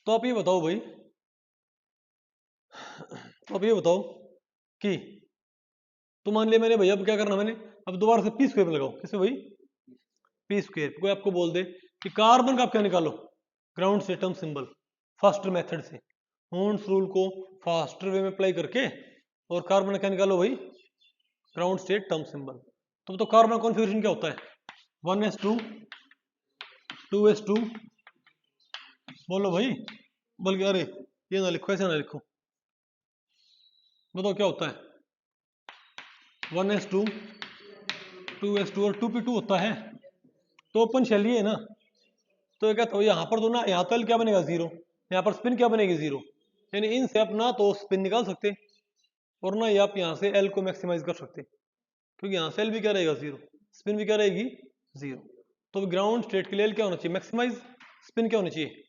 तो आप ये बताओ भाई, तो आप ये बताओ कि तो मान लिया मैंने भाई, अब क्या करना मैंने, अब दोबारा से पी स्क्वायर लगाओ, किसमें भाई, पी स्क्वायर, कोई आपको बोल दे कि कार्बन का आप क्या निकालो, ground state term symbol faster method से, होर्न्स रूल को फास्टर वे में अप्लाई करके, और कार्बन का क्या निकालो भाई, ग्राउंड स्टेट टर्म सिंबल, तो कार्बन कॉन्फ़िगरेशन क्या होता है, 1s2 2s2, बोलो भाई, बल्कि अरे ये ना लिखो, ऐसे ना लिखो, बताओ क्या होता है, 1s2 2s2 और 2p2 होता है, तो ओपन शेल ये है ना, तो ये कहता हूँ यहाँ पर तो ना, यहाँ तो एल क्या बनेगा 0, यहाँ पर स्पिन क्या बनेगी 0, यानी इनसे आप ना तो स्पिन निकाल सकते और ना ही आप यहाँ से एल को मैक्सिमाइज कर सकते, क्योंकि यहाँ से एल भी क्या रहेगा 0, स्पिन भी क्या रहेगी 0। तो ग्राउंड स्टेट के लिए एल क्या होना चाहिए मैक्सिमाइज, स्पिन क्या होनी चाहिए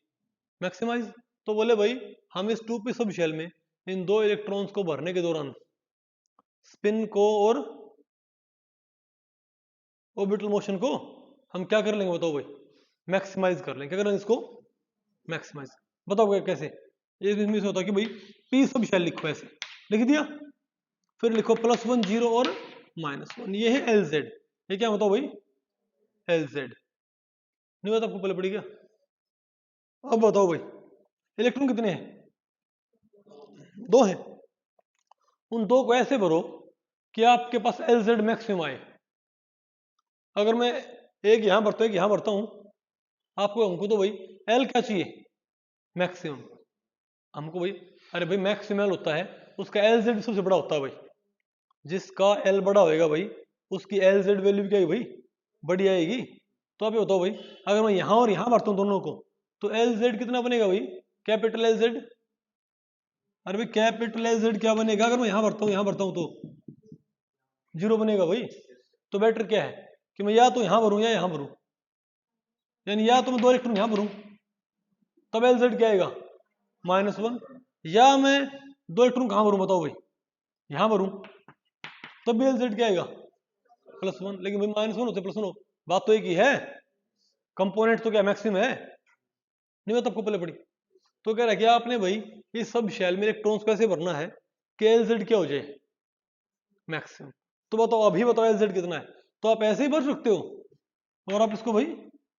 मैक्सिमाइज। तो बोले भाई हम इस 2p सब शेल में इन 2 इलेक्ट्रॉन्स को भरने के दौरान स्पिन को और ऑर्बिटल मोशन को हम क्या कर लेंगे बताओ भाई, मैक्सिमाइज कर लेंगे। क्या करेंगे इसको मैक्सिमाइज, बताओ कैसे। इसमें से होता है कि भाई p सब शेल लिखो, ऐसे लिख दिया, फिर लिखो +1 0 और -1, ये है LZ, ये क्या बताओ भाई LZ, नहीं बता आपको पहले पड़ी क्या। अब बताओ भाई इलेक्ट्रॉन कितने हैं, 2 हैं, उन 2 को ऐसे भरो कि आपके पास LZ मैक्सिमम आए। अगर मैं एक यहां भरता हूं, एक यहां भरता हूं, आपको हमको तो भाई L क्या चाहिए मैक्सिमम, हमको भाई अरे भाई मैक्सिमम होता है उसका LZ सबसे बड़ा होता है भाई, जिसका L बड़ा होएगा भाई उसकी LZ वैल्यू क्या है भाई बड़ी आएगी। तो आप ये बताओ भाई अगर मैं यहां और यहां भरता हूं दोनों को, तो LZ कितना बनेगा भाई कैपिटल LZ, अरे भाई कैपिटल LZ क्या बनेगा, अगर मैं यहां भरता हूं तो 0 बनेगा भाई। तो बेटर क्या है कि मैं या तो यहां भरूं या यहां भरूं, यानी या तो मैं 2 इलेक्ट्रॉन यहां भरूं तब LZ क्या आएगा -1, या मैं 2 इलेक्ट्रॉन कहां भरूं बताओ भाई यहां भरूं तब भी LZ क्या आएगा +1, लेकिन भाई -1 होते +1 हो, बात तो एक ही है, कंपोनेंट तो क्या मैक्सिमम है, नहीं बात आपको पहले पड़ी। तो कह रहा है कि आपने भाई इस सब शेल में इलेक्ट्रॉन्स कैसे भरना है कि LZ क्या हो जाए मैक्सिमम। तो बताओ अभी बताओ LZ कितना है, तो आप ऐसे ही भर सकते हो और आप इसको भाई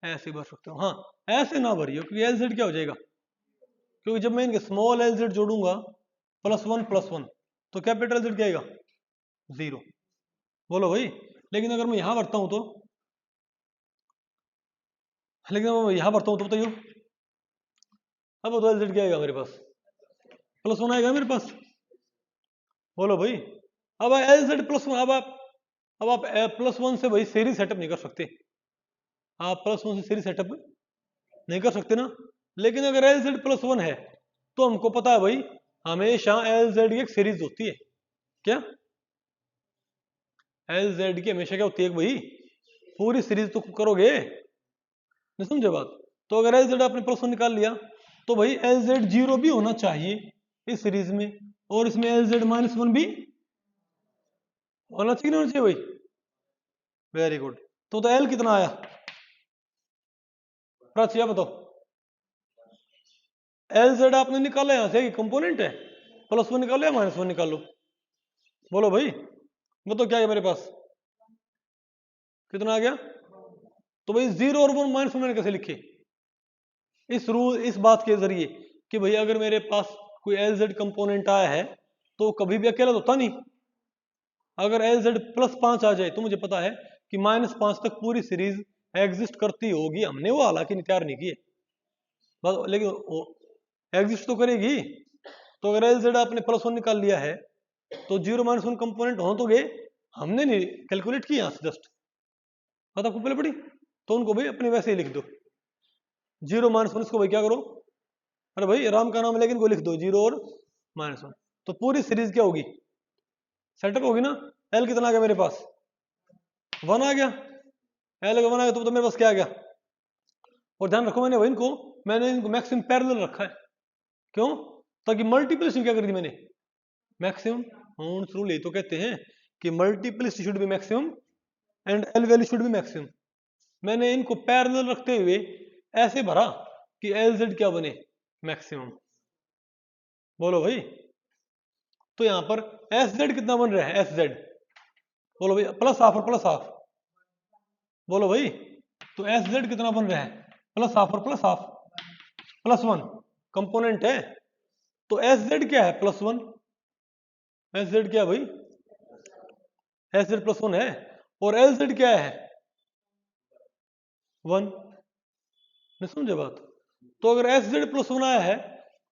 ऐसे ही भर सकते हो, हाँ ऐसे ना भरिए क्योंकि LZ क्या हो जाएगा, क्योंकि जब मैं इनके स्मॉल LZ जोड़ूंगा +1 तो कैपिटल Z क्या आएगा 0, बोलो भाई। लेकिन अगर मैं यहां भरता हूं तो, लेकिन मैं यहां भरता हूं तो बताइए अब तो LZ क्या आएगा मेरे पास +1 आएगा मेरे पास, बोलो भाई। अब LZ +1, अब आप +1 से भाई सीरीज सेटअप नहीं कर सकते, आप +1 से सीरीज सेटअप नहीं कर सकते ना। लेकिन अगर LZ +1 है तो हमको पता है भाई हमेशा LZ की एक सीरीज होती है, क्या LZ की हमेशा क्या होती है भाई पूरी सीरीज तो करोगे, नहीं समझे बात। तो अगर LZ आपने +1 निकाल लिया तो भाई LZ 0 भी होना चाहिए इस सीरीज में, और इसमें LZ -1 भी होना चाहिए, नहीं होना चाहिए भाई, वेरी गुड। तो L कितना आया प्राची बताओ, LZ आपने निकाला यहां से कंपोनेंट है, +1 निकालो या -1 निकालो, बोलो भाई बताओ क्या है मेरे पास कितना आ गया। तो भाई 0 और 1 -1 मैंने कैसे लिखे, इस रूल इस बात के जरिए कि भाई अगर मेरे पास कोई LZ कंपोनेंट आया है तो कभी भी अकेला तो होता नहीं, अगर LZ +5 आ जाए तो मुझे पता है कि -5 तक पूरी सीरीज एग्जिस्ट करती होगी, हमने वो हालांकि तैयार नहीं की है लेकिन एग्जिस्ट तो करेगी। तो अगर LZ आपने +1 निकाल लिया है तो 0 -1 कंपोनेंट हो तो गए, हमने नहीं कैलकुलेट किया यहाँ से, जस्ट बात आपको पहले पड़ी, तो उनको भाई अपने वैसे ही लिख दो 0 -1, इसको भाई क्या करो, अरे भाई राम का नाम लेकिन को लिख दो 0 और -1, तो पूरी सीरीज क्या होगी सेटअप होगी ना। L कितना आ गया मेरे पास 1 आ गया, L का 1 आ गया तो मेरे पास क्या आ गया, और ध्यान रखो मैंने इनको मैक्सिमम पैरेलल रखा है, क्यों, ताकि मल्टीप्लिसिटी क्या कर दी मैंने मैक्सिमम, हॉर्न्स रूल ये तो कहते हैं कि multiplicity should be maximum and L value should be maximum. मैंने इनको पैरेलल रखते हुए ऐसे भरा कि LZ क्या बने मैक्सिमम, बोलो भाई। तो यहां पर SZ कितना बन रहा है SZ, बोलो भाई +हाफ और +हाफ, बोलो भाई। तो SZ कितना बन रहा है +हाफ और +हाफ, +1 कंपोनेंट है, तो SZ क्या है +1, SZ क्या है भाई SZ +1 है, और LZ क्या है 1, नहीं समझे बात। तो अगर SZ +1 आया है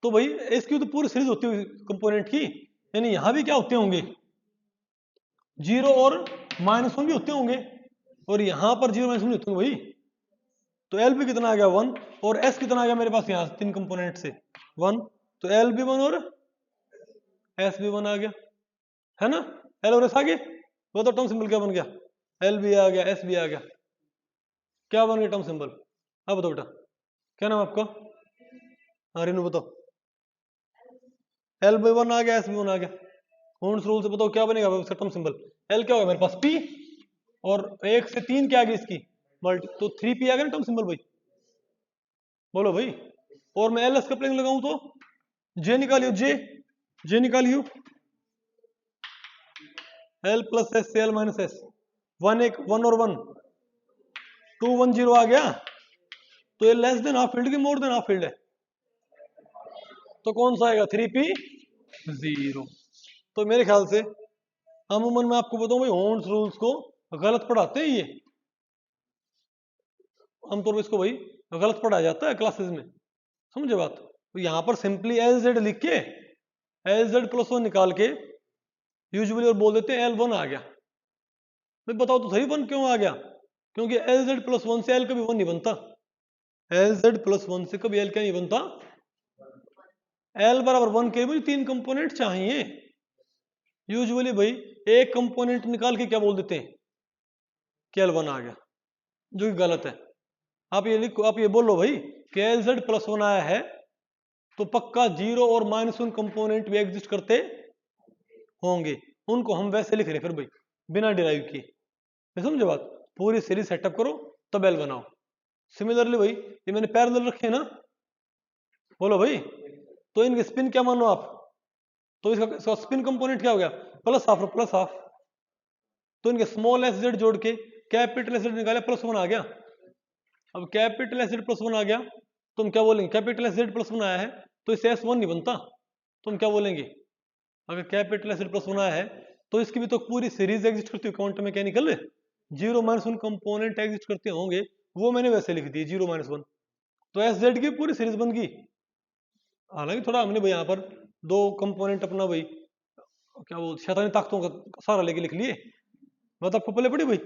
तो भाई इसकी तो पूरी सीरीज होती है कंपोनेंट की, यानी यहां भी क्या होते होंगे 0 और -1 भी होते होंगे, और यहां पर 0 -1 होते होंगे भाई, तो एल भी कितना आ गया 1 और एस कितना आ गया मेरे पास यहाँ 3 कंपोनेंट से 1, तो एल भी 1 और एस भी 1 आ गया, है ना। एल और एस आ गए, वो तो टर्म सिंबल क्या बन गया, एल भी आ गया एस भी आ गया, क्या बन गया टर्म सिंबल। अब बताओ बेटा क्या नाम आपका, हाँ रेनू बताओ। एल भी 1 आ गया एस भी 1 आ गया, होन्स रूल से बताओ क्या बनेगा टर्म सिंबल। एल क्या होगा मेरे पास पी और 1 से 3 क्या आ गई इसकी मल्टी, तो 3p आ गया ना टर्म सिंबल भाई, बोलो भाई। और मैं एल एस कपलिंग लगाऊं तो जे निकालियो, जे निकालियो, एल प्लस एस से एल माइनस एस, 1 और 1 2 1 0 आ गया, तो ये लेस देन हाफ फील्ड की मोर देन हाफ फील्ड है, तो कौन सा आएगा 3p 0। तो मेरे ख्याल से अमूमन मैं आपको बताऊं भाई होन्स रूल्स को गलत पढ़ाते हैं, ये आमतौर पर इसको भाई गलत पढ़ाया जाता है क्लासेस में, समझे बात। तो यहां पर सिंपली एल जेड लिख के एल जेड प्लस 1 निकाल के यूजुअली और बोल देते हैं एल 1 आ गया। भाई बताओ तो सही 1 क्यों आ गया, क्योंकि एल जेड प्लस 1 से एल कभी 1 नहीं बनता, एल जेड प्लस 1 से कभी एल क्या नहीं बनता, एल बराबर 1 के भी 3 कंपोनेंट चाहिए। यूजुअली भाई एक कंपोनेंट निकाल के क्या बोल देते हैं कि एल 1 आ गया, जो कि गलत है। आप ये लिखो, आप ये बोलो भाई कि एल जेड प्लस 1 आया है तो पक्का 0 और -1 कंपोनेंट भी एग्जिस्ट करते होंगे, उनको हम वैसे लिख रहे फिर भाई बिना डिराइव किए, समझे बात। पूरी सीरीज सेटअप करो तब एल बनाओ। सिमिलरली भाई ये मैंने पैरेलल रखे ना, बोलो भाई, तो इनके स्पिन क्या मानो आप, तो इसका स्पिन कंपोनेंट क्या हो गया प्लस हाफ और प्लस हाफ, तो इनके स्मॉल एस जेड जोड़ के कैपिटल एस जेड निकाले प्लस 1 आ गया। अब कैपिटल एस जेड प्लस 1 आ गया तो हम क्या बोलेंगे, कैपिटल एस जेड प्लस 1 आया है तो इससे एस 1 नहीं बनता, तो हम क्या बोलेंगे, अगर कैपिटल एस जेड प्लस 1 आया है तो इसकी भी तो पूरी सीरीज एग्जिस्ट करती है क्वांटम मैकेनिकल, 0 -1 कंपोनेंट एग्जिस्ट करते होंगे, वो मैंने वैसे लिख दी 0 -1, तो एस जेड की पूरी सीरीज बन गई। हालांकि थोड़ा हमने भाई यहाँ पर 2 कंपोनेंट अपना भाई क्या वो शैतानी ताकतों का सारा लेके लिख लिए, बात आपको पहले पड़ी भाई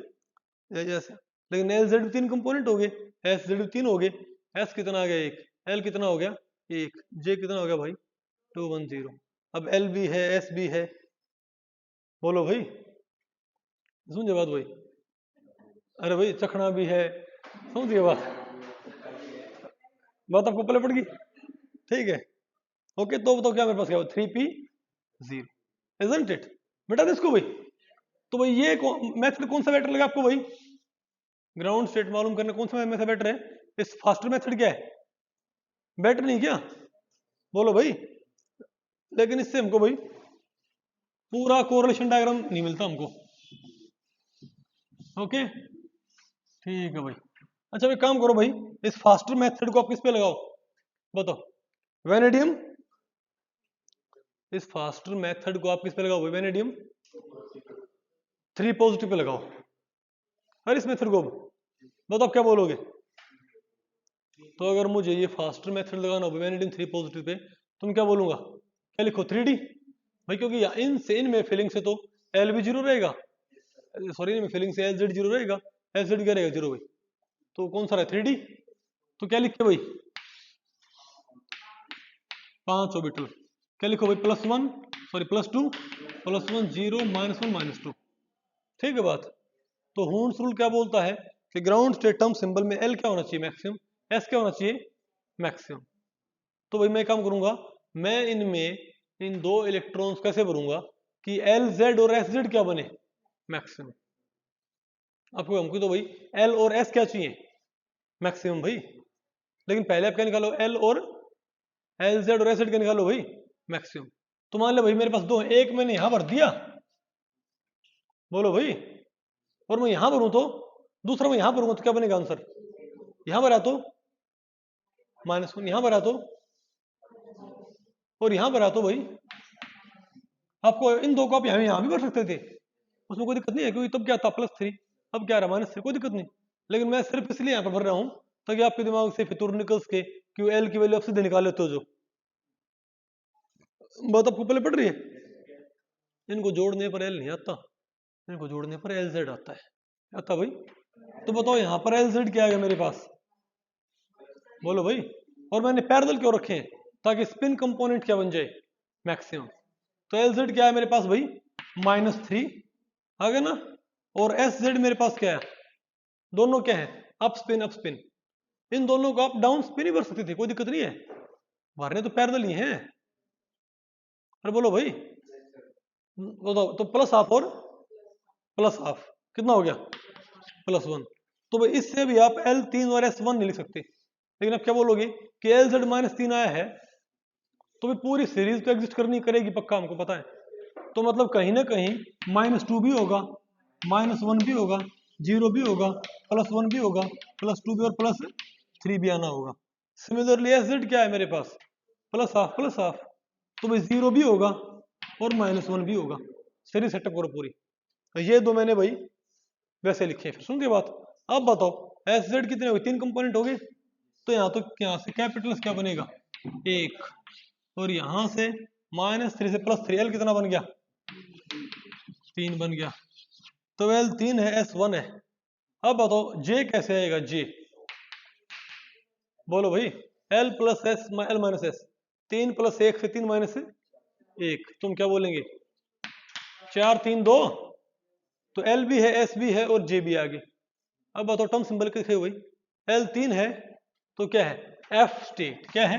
ऐसे, लेकिन एल जेड 3 कंपोनेंट हो गए, एस जेड 3 हो गए, एस कितना आ गया 1, एल कितना हो गया 1, जे कितना हो गया भाई 2 1 0। अब एल भी है एस भी है, बोलो भाई, समझे बात भाई, अरे भाई चखना भी है, समझिए बात आपको पहले पड़ गई, ठीक है ओके। तो बताओ क्या मेरे पास क्या 3p 0, इजंट इट, बेटा इसको भाई, तो भाई ये मेथड कौन सा बेटर लगा आपको भाई, ग्राउंड स्टेट मालूम करने कौन सा मेथड बेटर है, इस फास्टर मेथड क्या है बेटर नहीं क्या, बोलो भाई। लेकिन इससे हमको भाई पूरा कोरिलेशन डायग्राम नहीं मिलता हमको, ओके ठीक है भाई। अच्छा भाई काम करो भाई, इस फास्टर मेथड को आप किस पे लगाओ बताओ, वेनेडियम, इस फास्टर मेथड को आप किस पे लगाओ भाई, वेनेडियम 3 पॉजिटिव पे लगाओ, और इस मेथड को बताओ आप क्या बोलोगे। तो अगर मुझे ये फास्टर मेथड लगाना हो वेनेडियम 3 पॉजिटिव पे तो मैं क्या बोलूंगा, क्या लिखो 3D भाई, क्योंकि इनमें फिलिंग से तो एल भी 0 रहेगा, सॉरी इनमें फिलिंग से एल जेड 0 रहेगा, एल जेड क्या रहेगा 0 भाई, तो कौन सा रहा 3D, तो क्या लिखे भाई 5 ऑर्बिटल, क्या लिखो भाई +1 सॉरी +2 +1 0 -1 -2, ठीक है बात। तो हून्स रूल क्या बोलता है कि ग्राउंड स्टेट टर्म सिंबल में एल क्या होना चाहिए मैक्सिमम, एस क्या होना चाहिए मैक्सिमम। तो भाई मैं काम करूंगा, मैं इनमें इन 2 इलेक्ट्रॉन्स कैसे भरूंगा कि एल जेड और एस जेड क्या बने मैक्सिमम। आपको हमको तो भाई एल और एस क्या चाहिए मैक्सिमम भाई, लेकिन पहले आप क्या निकालो एल और एल जेड और एस जेड क्या निकालो भाई मैक्सिमम। तो मान लो भाई मेरे पास 2 हैं, एक मैंने यहां भर दिया, बोलो भाई, और मैं यहां भरूं तो दूसरा मैं यहां भरूंगा तो क्या बनेगा आंसर, यहां भरा तो -1, यहां भरा तो, और यहां भरा तो भाई आपको इन 2 को आप यहां भी भर सकते थे, उसमें कोई दिक्कत नहीं है, क्योंकि तब क्या था +3, अब क्या रहा -3, कोई दिक्कत नहीं। लेकिन मैं सिर्फ इसलिए यहाँ पर भर रहा हूँ ताकि आपके दिमाग से फितूर निकल सके, क्यों एल की वैल्यू आप सीधे निकाल लेते हो, जो बात आपको पहले पड़ रही है। इनको जोड़ने पर एल नहीं आता, इनको जोड़ने पर एल जेड आता है, आता भाई। तो बताओ यहाँ पर एल जेड क्या आ गया मेरे पास बोलो भाई। और मैंने पैरेलल क्यों रखे हैं? ताकि स्पिन कंपोनेंट क्या बन जाए? मैक्सिमम। तो एल जेड क्या है मेरे पास भाई? -3 आ गया ना। और एस जेड मेरे पास क्या है? दोनों क्या है? Up spin up spin. इन दोनों को आप डाउन स्पिन ही भर सकते थे, कोई दिक्कत नहीं है, भरने तो पैरेलल ही हैं। अरे बोलो भाई। बताओ तो प्लस हाफ और प्लस हाफ कितना हो गया? +1। तो भाई इससे भी आप L3 और S1 नहीं लिख सकते, लेकिन आप क्या बोलोगे कि LZ -3 आया है तो भी पूरी सीरीज तो एग्जिस्ट करनी करेगी, पक्का हमको पता है। तो मतलब कहीं ना कहीं -2 भी होगा, -1 भी होगा, 0 भी होगा, +1 भी होगा, +2 भी और +3 भी आना होगा। सिमिलरली SZ क्या है मेरे पास? Plus half. तो भाई 0 भी होगा और -1 भी होगा। सीरीज सेटअप करो पूरी। तो ये दो मैंने भाई वैसे लिखे। फिर सुन के बात, अब बताओ एस जेड कितने हो गए? 3 कंपोनेंट हो गए। तो यहाँ तो यहाँ से कैपिटल क्या बनेगा? 1। और यहाँ से -3 से +3, एल कितना बन गया? 3 बन गया। तो एल 3 है, S1 है। अब बताओ जे कैसे आएगा? जे बोलो भाई। L plus S L minus S, 3 + 1 से 3 - 1, तुम क्या बोलेंगे? 4 3 2। तो एल भी है, एस भी है और जे भी आ गई। अब बताओ टर्म सिंबल कैसे हुई? L3 है तो क्या है? F state. क्या है?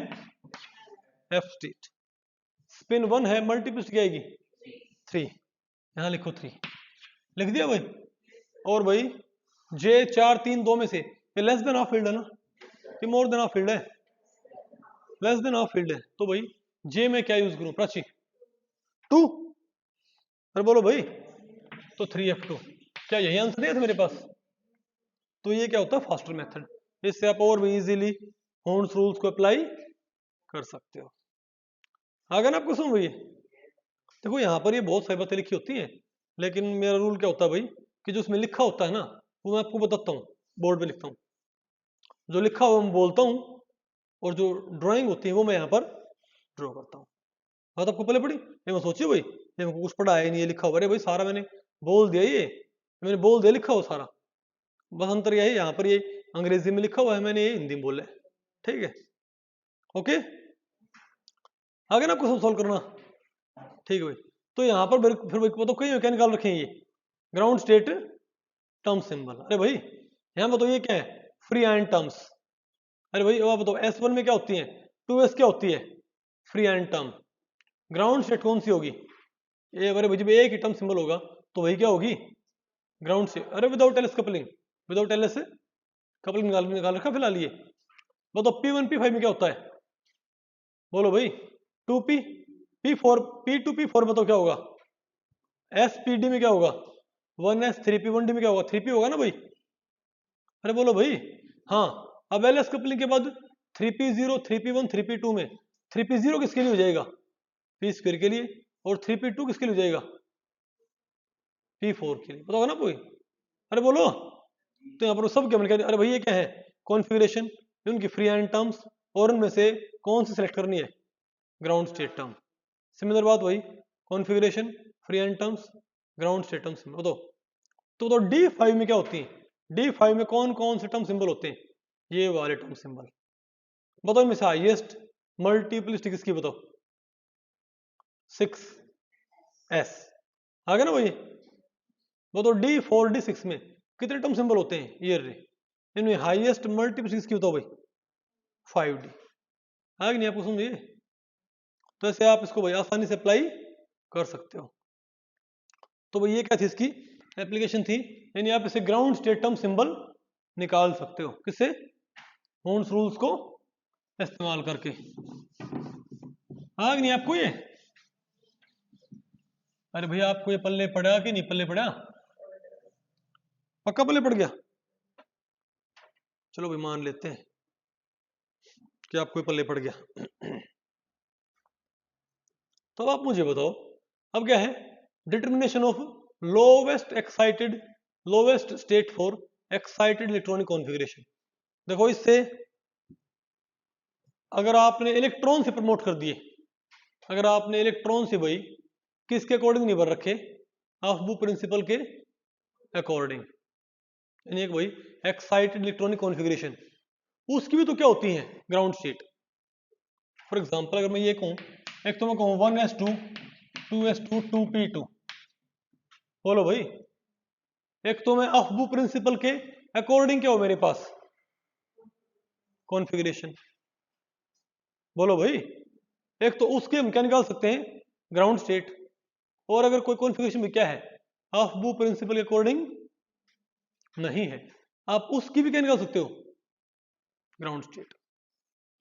F state. स्पिन 1 है, मल्टीप्लिसिटी क्या आएगी? 3। यहां लिखो 3, लिख दिया भाई। और भाई जे 4 3 2 में से ये लेस देन हाफ फील्ड है ना, ये मोर देन हाफ फील्ड है? लेस देन हाफ फील्ड है। तो भाई जे में क्या यूज करूं? प्राची 2। अरे बोलो भाई। तो 3F2। क्या यही आंसर है मेरे पास? तो ये क्या होता है? Faster method. इससे आप और भी इजीली होन्स रूल्स को अप्लाई कर सकते हो। आगे ना आपको सुन भाई, देखो यहाँ पर ये बहुत सारी बातें लिखी होती हैं, लेकिन मेरा रूल क्या होता है भाई कि जो उसमें लिखा होता है ना वो मैं आपको बताता हूँ, बोर्ड पे लिखता हूँ। जो लिखा हुआ मैं बोलता हूँ और जो ड्राइंग होती है वो मैं यहाँ पर ड्रॉ करता हूँ। बात आपको पहले पड़ी? ये मैं सोचिए भाई, ये मेरे को कुछ पढ़ा है नहीं, ये लिखा हुआ। अरे भाई सारा मैंने बोल दिया, ये मैंने बोल दिया, लिखा हुआ सारा। बस अंतर यही, यहाँ पर ये अंग्रेजी में लिखा हुआ है, मैंने ये हिंदी में बोला है। ठीक है, ओके। आगे ना आपको सॉल्व करना। ठीक है भाई। तो यहाँ पर फिर बताओ कई मैकेनिकल रखें ये ग्राउंड स्टेट टर्म सिंबल। अरे भाई यहाँ बताओ ये क्या है? Free and terms. अरे भाई अब बताओ S1 में क्या होती है? 2S क्या होती है? Free and term. Ground state कौन सी होगी? ये अरे भाई जब एक ही टर्म सिंबल होगा तो वही क्या होगी? ग्राउंड से। अरे without LS coupling, without LS coupling निकाल रखा फिलहाल ये। बताओ P1 P5 में क्या होता है? बोलो भाई। 2P P4 P2 P4 बताओ क्या होगा? SPD में क्या होगा? 1S 3P 1D में क्या होगा? 3P होगा ना भाई। अरे बोलो भाई। हाँ। अब एलएस कपलिंग के बाद 3P0 3P1 3P2 में 3P0 किसके लिए हो जाएगा? P² के लिए। और 3P2 किसके लिए हो जाएगा? P4 के लिए। बताओ ना कोई? अरे बोलो। तो यहाँ पर सब क्या मैंने, अरे भाई ये क्या है? कॉन्फ़िगरेशन, उनकी फ्री एंड टर्म्स, और उनमें से कौन सी सेलेक्ट करनी है? Ground state term. सिमिलर बात वही, configuration, free and terms, ground state terms. बताओ तो D5 में क्या होती है? D5 में कौन कौन से टर्म सिंबल होते हैं? ये वाले टर्म सिंबल। बताओ इनमें से हाईएस्ट मल्टीप्लिसिटी किसकी? बताओ। 6S आ गया ना भाई। बताओ D4 D6 में कितने टर्म सिंबल होते हैं? ये रे। इनमें हाईएस्ट मल्टीप्लिसिटी किसकी? बताओ भाई। 5D। आ गया नहीं आपको समझिए? तो ऐसे आप इसको भाई आसानी से अप्लाई कर सकते हो। तो भाई ये क्या थी इसकी एप्लीकेशन थी, यानी आप इसे ग्राउंड स्टेट टर्म सिंबल निकाल सकते हो किससे? होन्स रूल्स को इस्तेमाल करके। आ गया नहीं आपको ये? अरे भैया आपको ये पल्ले पड़ा कि नहीं पल्ले पड़ा? पक्का पल्ले पड़ गया? चलो भाई मान लेते हैं कि आपको ये पल्ले पड़ गया। तो आप मुझे बताओ अब क्या है? Determination of lowest state for excited electronic configuration. देखो इससे अगर आपने इलेक्ट्रॉन से प्रमोट कर दिए, अगर आपने इलेक्ट्रॉन से भाई किसके अकॉर्डिंग नहीं भर रखे? ऑफ-बू प्रिंसिपल के अकॉर्डिंग, यानी एक भाई एक्साइटेड इलेक्ट्रॉनिक कॉन्फ़िगरेशन, उसकी भी तो क्या होती है ग्राउंड स्टेट। फॉर एग्जाम्पल अगर मैं ये कहूँ, एक तो मैं कहूँ 1s2 2s2 2p2, बोलो भाई, एक तो मैं अफबू प्रिंसिपल के अकॉर्डिंग क्या हो मेरे पास कॉन्फ़िगरेशन, बोलो भाई, एक तो उसके हम क्या निकाल सकते हैं ग्राउंड स्टेट, और अगर कोई कॉन्फ़िगरेशन में क्या है अफबू प्रिंसिपल के अकॉर्डिंग नहीं है, आप उसकी भी क्या निकाल सकते हो ग्राउंड स्टेट।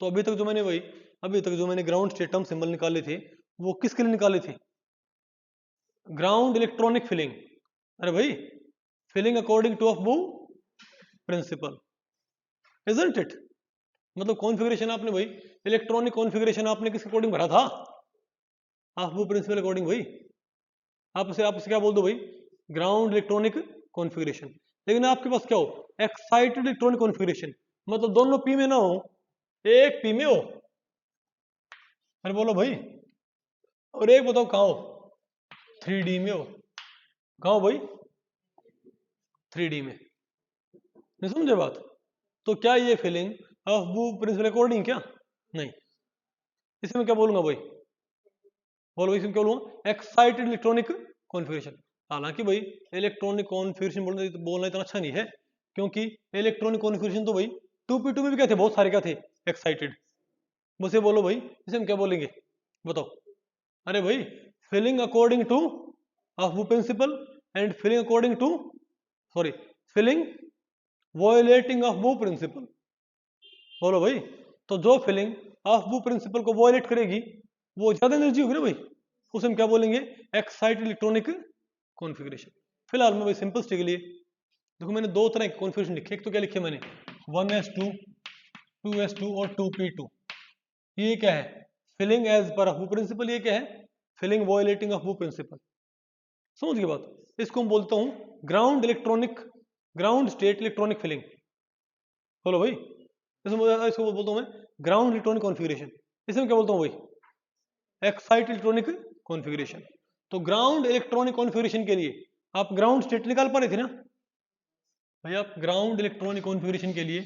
तो अभी तक जो मैंने ग्राउंड स्टेट टर्म सिंबल निकाले थे वो किसके लिए निकाले थे, ग्राउंड इलेक्ट्रॉनिक फिलिंग, अरे भाई filling according to aufbau principle, isn't it. मतलब कॉन्फ़िगरेशन आपने भाई इलेक्ट्रॉनिक कॉन्फ़िगरेशन आपने किसके अकॉर्डिंग भरा था अफबू प्रिंसिपल अकॉर्डिंग। भाई आप इसे क्या बोल दो भाई ग्राउंड इलेक्ट्रॉनिक कॉन्फ़िगरेशन। लेकिन आपके पास क्या हो एक्साइटेड इलेक्ट्रॉनिक कॉन्फ़िगरेशन, मतलब दोनों पी में ना हो, एक पी में हो, अरे बोलो भाई, और एक बताओ कहाँ हो 3D में हो, कहाँ हो भाई 3D में, नहीं समझे बात। तो क्या ये फीलिंग अफबू प्रिंसिपल अकॉर्डिंग क्या, नहीं, इसमें क्या बोलूंगा भाई, बोलो इसमें क्या बोलूंगा एक्साइटेड इलेक्ट्रॉनिक कॉन्फ़िगरेशन। हालांकि भाई इलेक्ट्रॉनिक कॉन्फ़िगरेशन बोलना इतना अच्छा नहीं है, क्योंकि इलेक्ट्रॉनिक कॉन्फ़िगरेशन तो भाई 2p2 में भी क्या थे, बहुत सारे क्या थे एक्साइटेड। बस ये बोलो भाई इसे हम क्या बोलेंगे बताओ, अरे भाई filling according to aufbau principle and filling according to sorry filling violating aufbau principle, बोलो भाई। तो जो फिलिंग अफबू प्रिंसिपल को वॉयलेट करेगी वो ज्यादा एनर्जी होगी ना भाई, उसे हम क्या बोलेंगे एक्साइटेड इलेक्ट्रॉनिक कॉन्फ़िगरेशन। फिलहाल मैं भाई सिंपल्सिटी के लिए देखो मैंने दो तरह के कॉन्फ़िगरेशन लिखे, एक तो क्या लिखे मैंने 1s2 2s2 और 2p2, ये क्या है फिलिंग एज पर अफबू प्रिंसिपल, ये क्या है फिलिंग वॉयलेटिंग अफबू प्रिंसिपल, समझ गए बात। इसको हम बोलता हूं ग्राउंड स्टेट इलेक्ट्रॉनिक फिलिंग, बोलो भाई, इसको बोलता हूं मैं ग्राउंड इलेक्ट्रॉनिक कॉन्फ़िगरेशन, इसे मैं क्या बोलता हूं भाई एक्साइटेड इलेक्ट्रॉनिक कॉन्फ़िगरेशन। तो ग्राउंड इलेक्ट्रॉनिक कॉन्फ़िगरेशन के लिए आप ग्राउंड स्टेट निकाल पा रहे थे ना भाई, आप ग्राउंड इलेक्ट्रॉनिक कॉन्फ़िगरेशन के लिए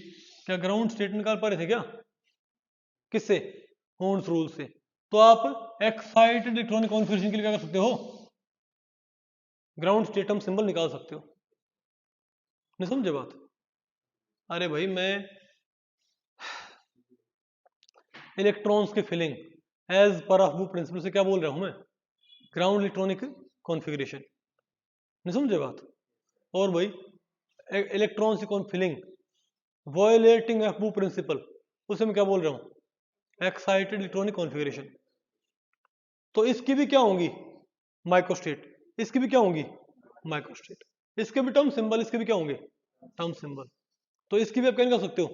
क्या ग्राउंड स्टेट निकाल पा रहे थे क्या, किससे होर्न्स रूल से। तो आप एक्साइटेड इलेक्ट्रॉनिक कॉन्फ़िगरेशन के लिए क्या कर सकते हो ग्राउंड स्टेट टर्म सिंबल निकाल सकते हो, नहीं समझे बात। अरे भाई मैं इलेक्ट्रॉन्स की फिलिंग एज पर अफबू प्रिंसिपल से क्या बोल रहा हूं मैं ग्राउंड इलेक्ट्रॉनिक कॉन्फ़िगरेशन, नहीं समझे बात। और भाई इलेक्ट्रॉन्स की कौन फिलिंग वॉयलेटिंग अफबू प्रिंसिपल, उसे मैं क्या बोल रहा हूं एक्साइटेड इलेक्ट्रॉनिक कॉन्फ़िगरेशन। तो इसकी भी क्या होंगी माइक्रोस्टेट, इसकी भी क्या होंगी माइक्रोस्टेट, इसके भी टर्म सिंबल, इसके भी क्या होंगे टर्म सिंबल। तो इसकी भी आप क्या निकाल सकते हो,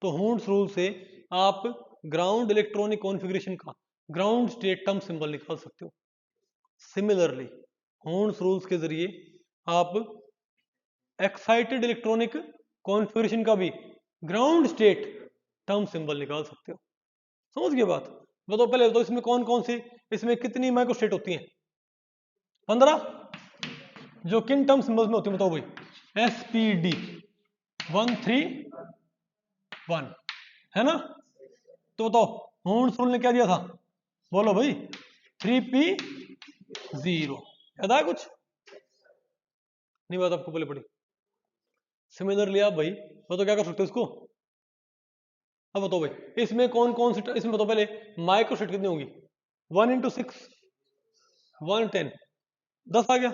तो हून्स रूल से आप ग्राउंड इलेक्ट्रॉनिक कॉन्फ़िगरेशन का ग्राउंड स्टेट टर्म सिंबल निकाल सकते हो। सिमिलरली हून्स रूल्स के जरिए आप एक्साइटेड इलेक्ट्रॉनिक कॉन्फ़िगरेशन का भी ग्राउंड स्टेट टर्म सिंबल निकाल सकते हो, समझ गए बात। बताओ पहले तो इसमें कौन कौन सी, इसमें कितनी माइक्रोस्टेट होती हैं 15, जो किन टर्म सिंबल्स में होती है बताओ भाई SPD 131 है ना। तो बताओ हून्स रूल ने क्या दिया था, बोलो भाई 3p0, याद आया कुछ नहीं बात आपको पहले पड़ी। सिमिलरली आप भाई बताओ क्या कर सकते हो इसको, अब बताओ भाई इसमें कौन कौन सी, इसमें बताओ पहले माइक्रोस्टेट कितनी होंगी 1 × 6 110 10 आ गया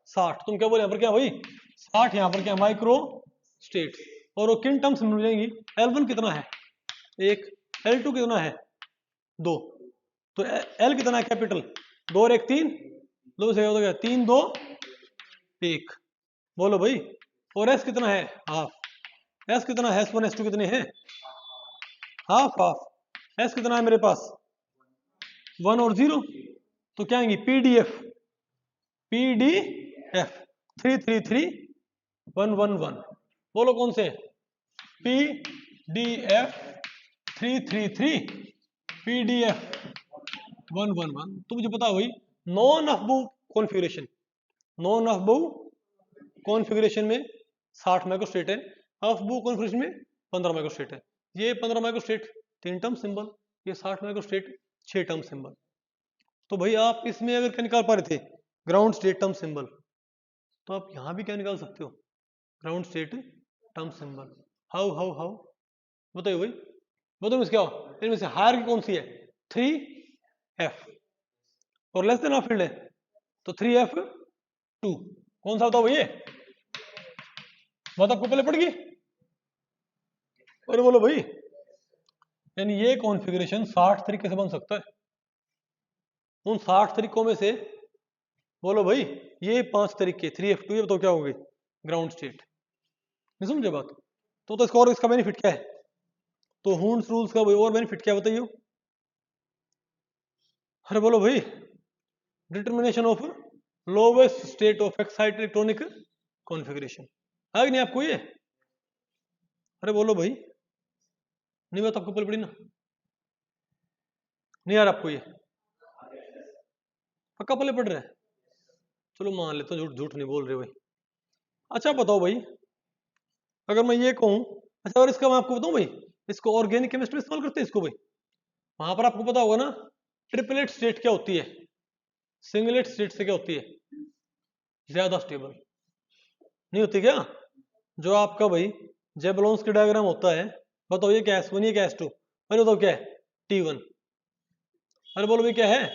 60, तुम क्या बोले यहाँ पर क्या भाई 60, यहाँ पर क्या माइक्रो स्टेट। और वो किन टर्म्स में मिलेंगी, L1 कितना है 1, L2 कितना है 2, तो L कितना है कैपिटल 2 और 1 3, 2 से हो गया 3 2 1, बोलो भाई। और S कितना है हाफ, S कितना है S1 S2 कितने हैं हाफ हाफ, S कितना है मेरे पास 1 और 0, तो क्या आएंगी PDF 333 111, बोलो कौन से PDF 333 PDF 111। तो मुझे पता भाई नॉन अफबू कॉन्फ़िगरेशन, नॉन अफबू कॉन्फ़िगरेशन में 60 माइक्रोस्टेट है, अफबू कॉन्फ़िगरेशन में 15 माइक्रोस्टेट है। ये 15 माइक्रोस्टेट 3 टर्म सिंबल, ये 60 माइक्रोस्टेट 6 टर्म सिंबल। तो भाई आप इसमें अगर क्या निकाल पा रहे थे, ग्राउंड स्टेट टर्म सिंबल, तो आप यहां भी क्या निकाल सकते हो, ground state term symbol. How how how बताइए भाई, बताओ क्या हो, इनमें से हायर कौन सी है, 3f, और लेस देन ऑफ फील्ड है तो 3f2, कौन सा होता है भाई ये, बात आपको पहले पड़ गई। और बोलो भाई, यानी ये कॉन्फ़िगरेशन 60 तरीके से बन सकता है। उन 60 तरीकों में से बोलो भाई ये 5 तरीके 3f2, ये बताओ क्या होंगे, ग्राउंड स्टेट। नहीं समझे बात? तो इसका और इसका बेनिफिट क्या है, तो हून्स रूल्स का और बेनिफिट क्या बताइए। अरे बोलो भाई, determination of lowest state of excited electronic configuration, है कि नहीं आपको ये? अरे बोलो भाई, नहीं बात आपको पहले पड़ी ना, नहीं यार आपको ये पक्का पहले पड़ रहा है? चलो मान लेते हो, झूठ झूठ नहीं बोल रहे भाई। अच्छा बताओ भाई, अगर मैं ये कहूँ, अच्छा और इसका मैं आपको बताऊं भाई, इसको ऑर्गेनिक केमिस्ट्री में इस्तेमाल करते हैं इसको भाई, वहां पर आपको पता होगा ना ट्रिपलेट स्टेट क्या होती है, सिंगलेट स्टेट से क्या होती है, ज्यादा स्टेबल नहीं होती क्या? जो आपका भाई जेबलोन्स के डायग्राम होता है, बताओ ये क्या S1, ये क्या S2, अरे बताओ क्या है, T1। अरे बोलो भाई क्या है,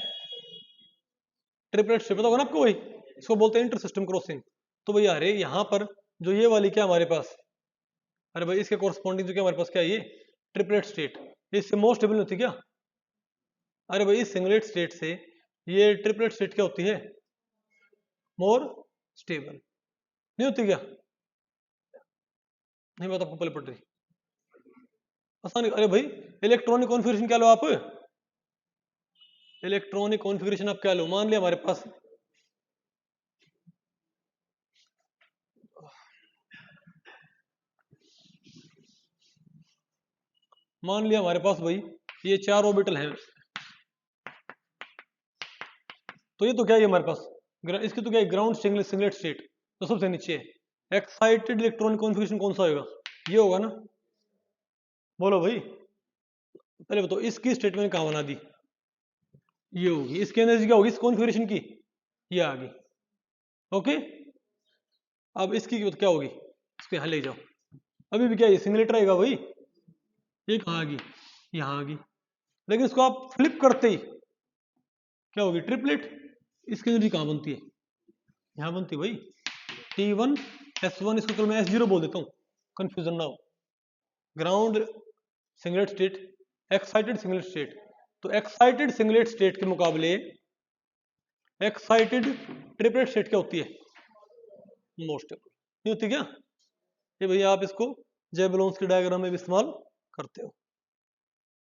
ट्रिपलेट स्टेट, पता होगा ना आपको भाई, इसको बोलते हैं इंटर सिस्टम क्रॉसिंग। तो भाई अरे यहाँ पर जो ये वाली क्या हमारे पास, अरे भाई इसके कोरस्पॉन्डिंग जो क्या हमारे पास क्या है, ये ट्रिपलेट स्टेट, इससे मोस्ट स्टेबल होती क्या? अरे भाई इस सिंगलेट स्टेट से ये ट्रिपलेट स्टेट क्या होती है, मोर स्टेबल नहीं होती क्या? नहीं बात आपको पहले पड़ रही, आसानी। अरे भाई इलेक्ट्रॉनिक कॉन्फ़िगरेशन क्या लो आप, इलेक्ट्रॉनिक कॉन्फ़िगरेशन आप क्या लो, मान लिया हमारे पास, मान लिया हमारे पास भाई ये 4 ऑर्बिटल हैं, तो ये तो क्या है हमारे पास, इसकी तो क्या है, ग्राउंड सिंगलेट स्टेट, तो सबसे नीचे है एक्साइटेड इलेक्ट्रॉनिक कॉन्फ़िगरेशन, कौन सा होगा, ये होगा ना। बोलो भाई पहले बताओ इसकी स्टेटमेंट कहाँ बना दी, ये होगी, इसकी एनर्जी क्या होगी इस कॉन्फ़िगरेशन की, ये आ गई। ओके, अब इसकी क्या होगी, इसको यहाँ ले जाओ, अभी भी क्या ये सिंगलेट रहेगा भाई, ये कहाँ आ गई, यहाँ आ गई, लेकिन इसको आप फ्लिप करते ही क्या होगी, ट्रिपलेट। इसकी एनर्जी कहाँ बनती है, यहाँ बनती है भाई, T1 S1, इसको चलो मैं S0 बोल देता हूँ, कंफ्यूजन ना हो, ground singlet state, excited singlet state, तो एक्साइटेड सिंगलेट स्टेट के मुकाबले एक्साइटेड ट्रिपलेट स्टेट क्या होती है, मोस्ट स्टेबल नहीं होती क्या? ये भैया आप इसको जेबलोन्स के डायग्राम में भी इस्तेमाल करते हो,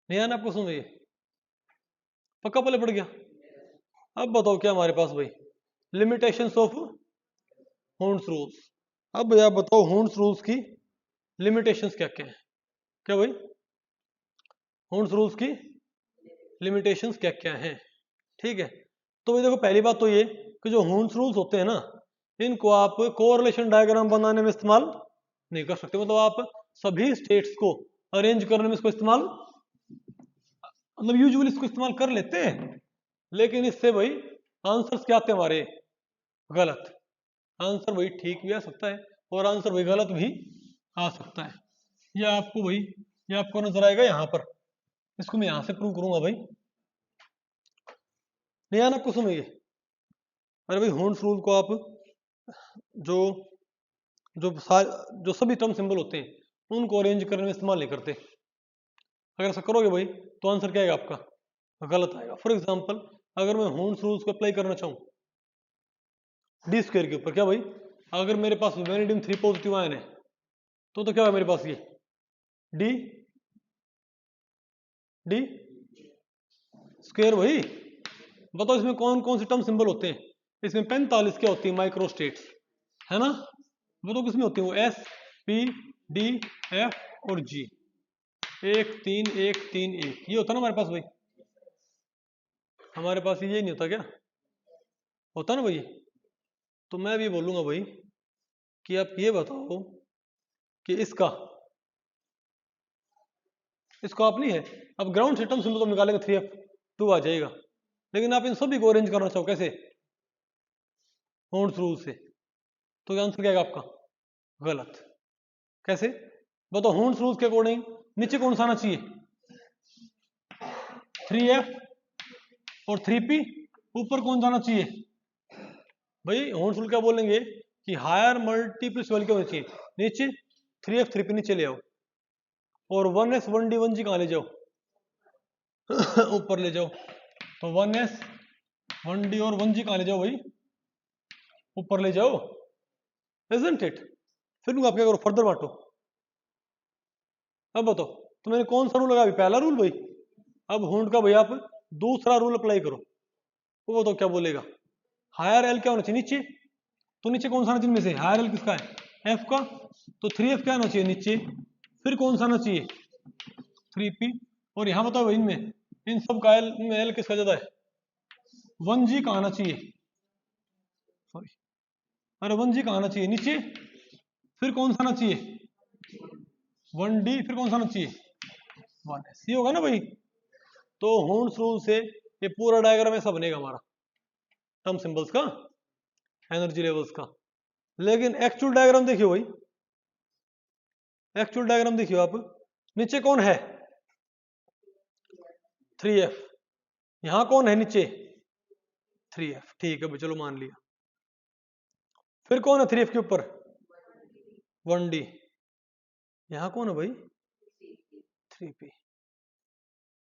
नहीं आना आपको समझ, पक्का पहले पड़ गया। अब बताओ क्या हमारे पास भाई, लिमिटेशंस ऑफ हून्स रूल्स। अब भैया बताओ हून्स रूल्स की लिमिटेशंस क्या क्या है, क्या भाई हून्स रूल्स की लिमिटेशंस क्या क्या हैं, ठीक है। तो भाई देखो पहली बात तो ये कि जो हून्स रूल्स होते हैं ना, इनको आप कोरिलेशन डायग्राम बनाने में इस्तेमाल नहीं कर सकते, मतलब आप सभी स्टेट्स को अरेंज करने में इसको इस्तेमाल, मतलब यूजुअली इसको इस्तेमाल कर लेते हैं, लेकिन इससे भाई आंसर्स क्या आते हैं हमारे, गलत। आंसर भाई ठीक भी आ सकता है और आंसर भाई गलत भी आ सकता है, ये आपको भाई, ये आपको नजर आएगा यहाँ पर, इसको मैं यहाँ से प्रूव करूंगा भाई, नहीं आना आपको समझिए। अरे भाई हून्स रूल को आप जो जो जो सभी टर्म सिंबल होते हैं उनको अरेंज करने में इस्तेमाल नहीं करते, अगर ऐसा करोगे भाई तो आंसर क्या आएगा आपका, गलत आएगा। फॉर एग्जाम्पल अगर मैं हून्स रूल्स को अप्लाई करना चाहूँ डी स्क्वायर के ऊपर, क्या भाई अगर मेरे पास वेनेडियम 3 पॉजिटिव आयन है तो क्या है मेरे पास, ये डी डी स्क्वायर भाई। बताओ इसमें कौन कौन से टर्म सिंबल होते हैं, इसमें 45 क्या होती है माइक्रो स्टेट्स, है ना। बताओ किसमें होती है वो, एस पी डी एफ और जी, 1 3 1 3 1, ये होता है ना हमारे पास भाई, हमारे पास ये नहीं होता क्या, होता ना भाई। तो मैं भी बोलूंगा भाई कि आप ये बताओ कि इसका इसको आप नहीं है। अब ग्राउंड स्टेट टर्म सिंबल तो निकालेंगे 3f2 आ जाएगा, लेकिन आप इन सभी को अरेंज करना चाहो कैसे, होर्न्स रूल से, तो आंसर क्या आएगा आपका गलत। कैसे बताओ, होर्न्स रूल के अकॉर्डिंग नीचे कौन सा आना चाहिए, 3f और 3p, ऊपर कौन जाना चाहिए भाई, होर्न्स रूल क्या बोलेंगे कि हायर मल्टीप्लिस वैल्यू क्या होनी चाहिए, नीचे 3f 3p नीचे ले आओ, और 1s 1d 1g कहाँ ले जाओ ऊपर ले जाओ, तो 1s 1d और 1g कहाँ ले जाओ भाई, ऊपर ले जाओ, isn't it? फिर आप क्या करो, फर्दर बांटो। अब बताओ तो मैंने कौन सा रूल लगाया, पहला रूल भाई, अब होंड का भाई आप दूसरा रूल अप्लाई करो, वो बताओ क्या बोलेगा, हायर एल क्या होना चाहिए नीचे, तो नीचे कौन सा आना चाहिए इनमें से, हायर एल किसका है एफ का, तो 3f क्या आना चाहिए नीचे, फिर कौन सा आना चाहिए 3p, और यहां बताओ भाई इनमें इन सब का एल में एल किसका ज्यादा है, 1g का आना चाहिए, सॉरी अरे 1g का आना चाहिए नीचे, फिर कौन सा आना चाहिए 1d, फिर कौन सा आना चाहिए 1s, ये होगा ना भाई। तो होर्न्स रूल से ये पूरा डायग्राम ऐसा बनेगा हमारा टर्म सिंबल्स का, एनर्जी लेवल्स का। लेकिन एक्चुअल डायग्राम देखियो भाई, एक्चुअल डायग्राम देखियो आप, नीचे कौन है 3f, यहां कौन है नीचे 3f, ठीक है भाई चलो मान लिया, फिर कौन है 3f के ऊपर 1d, यहां कौन है भाई 3p।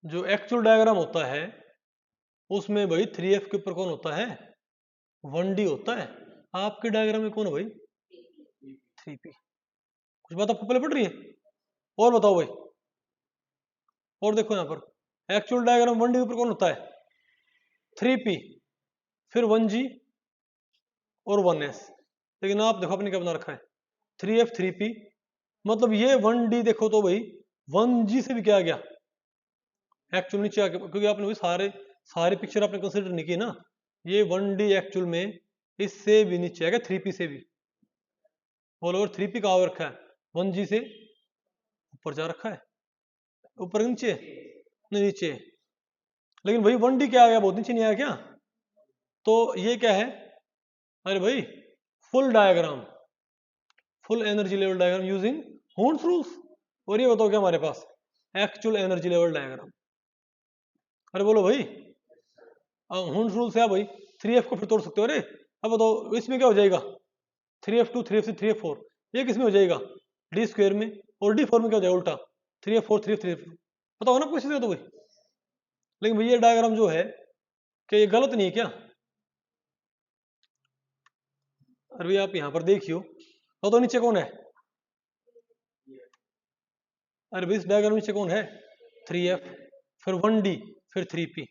जो एक्चुअल डायग्राम होता है उसमें भाई 3f के ऊपर कौन होता है 1d होता है, आपके डायग्राम में कौन है भाई 3p। कुछ बात आपको पहले पड़ रही है, और बताओ भाई, और देखो यहां पर एक्चुअल डायग्राम 1d के ऊपर कौन होता है 3p, फिर 1g और 1s, लेकिन आप देखो आपने क्या बना रखा है 3f 3p, मतलब ये 1d देखो तो भाई 1g से भी क्या आ गया एक्चुअल नीचे आ गया, क्योंकि आपने भाई सारे पिक्चर आपने कंसिडर नहीं की ना, ये 1d एक्चुअल में इससे भी नीचे आ गया 3p से भी, ऑल ओवर 3p का आ रखा है 1g से ऊपर जा रखा है, ऊपर नीचे नहीं नीचे, लेकिन भाई 1d क्या आ गया बहुत नीचे नहीं आया क्या, तो ये क्या है, अरे भाई full diagram, full energy level diagram using होर्न्स रूल्स, और ये बताओ क्या हमारे पास एक्चुअल एनर्जी लेवल डायग्राम। अरे बोलो भाई, होर्न्स रूल से आप भाई 3f को फिर तोड़ सकते हो, अरे अब बताओ इसमें क्या हो जाएगा 3f2 3f3 3f4, ये किस में हो जाएगा d स्क्वायर में, और d4 में क्या हो जाएगा उल्टा 3f4 3f3 3f4, बताओ ना कोशिश तो भाई। लेकिन भाई ये डायग्राम जो है कि ये गलत नहीं है क्या, अरे भाई आप यहां पर देखियो तो नीचे कौन है, अरे भाई इस डायग्राम नीचे कौन है 3f, फिर 1d, फिर 3p,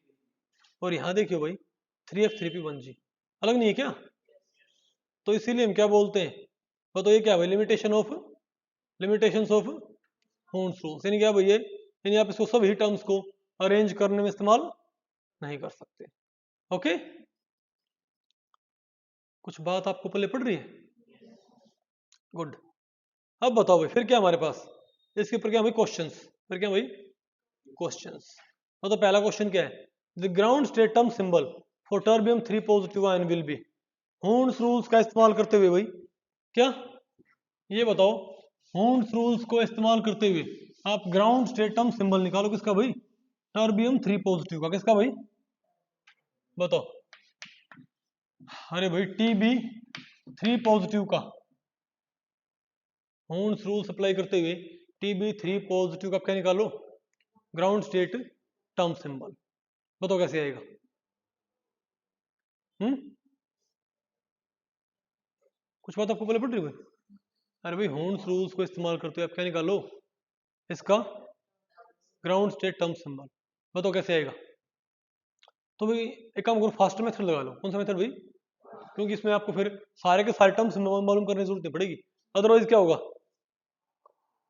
और यहां देखियो भाई 3f 3p 1g, अलग नहीं है क्या, तो इसीलिए हम क्या बोलते हैं, तो ये क्या भाई लिमिटेशंस ऑफ होर्न्स रूल्स, यानी क्या भाई ये, यानी आप इसको सभी टर्म्स को अरेंज करने में इस्तेमाल नहीं कर सकते। ओके, कुछ बात आपको पहले पड़ रही है, गुड। अब बताओ भाई फिर क्या हमारे पास, इसके ऊपर क्या भाई क्वेश्चंस, फिर क्या भाई क्वेश्चंस, तो पहला क्वेश्चन क्या है, the ground state term symbol for terbium 3 positive ion will be, होर्न्स रूल्स का इस्तेमाल करते हुए भाई क्या, ये बताओ होर्न्स रूल्स को इस्तेमाल करते हुए आप ग्राउंड स्टेट टर्म सिंबल निकालो, किसका भाई टर्बियम 3 पॉजिटिव का, किसका भाई बताओ, अरे भाई Tb3 पॉजिटिव का, होर्न्स रूल अप्लाई करते हुए Tb3 पॉजिटिव का क्या निकालो ग्राउंड स्टेट टर्म सिंबल, बताओ कैसे आएगा, कुछ बात आपको पहले पड़ रही है, अरे भाई होर्न्स रूल्स को इस्तेमाल करते हुए आप क्या निकालो इसका ग्राउंड स्टेट टर्म सिंबल, बताओ कैसे आएगा। तो भाई एक काम करो फास्ट मेथड लगा लो, कौन सा मेथड भाई, क्योंकि इसमें आपको फिर सारे के सारे टर्म्स मालूम करने की जरूरत नहीं पड़ेगी, अदरवाइज क्या होगा,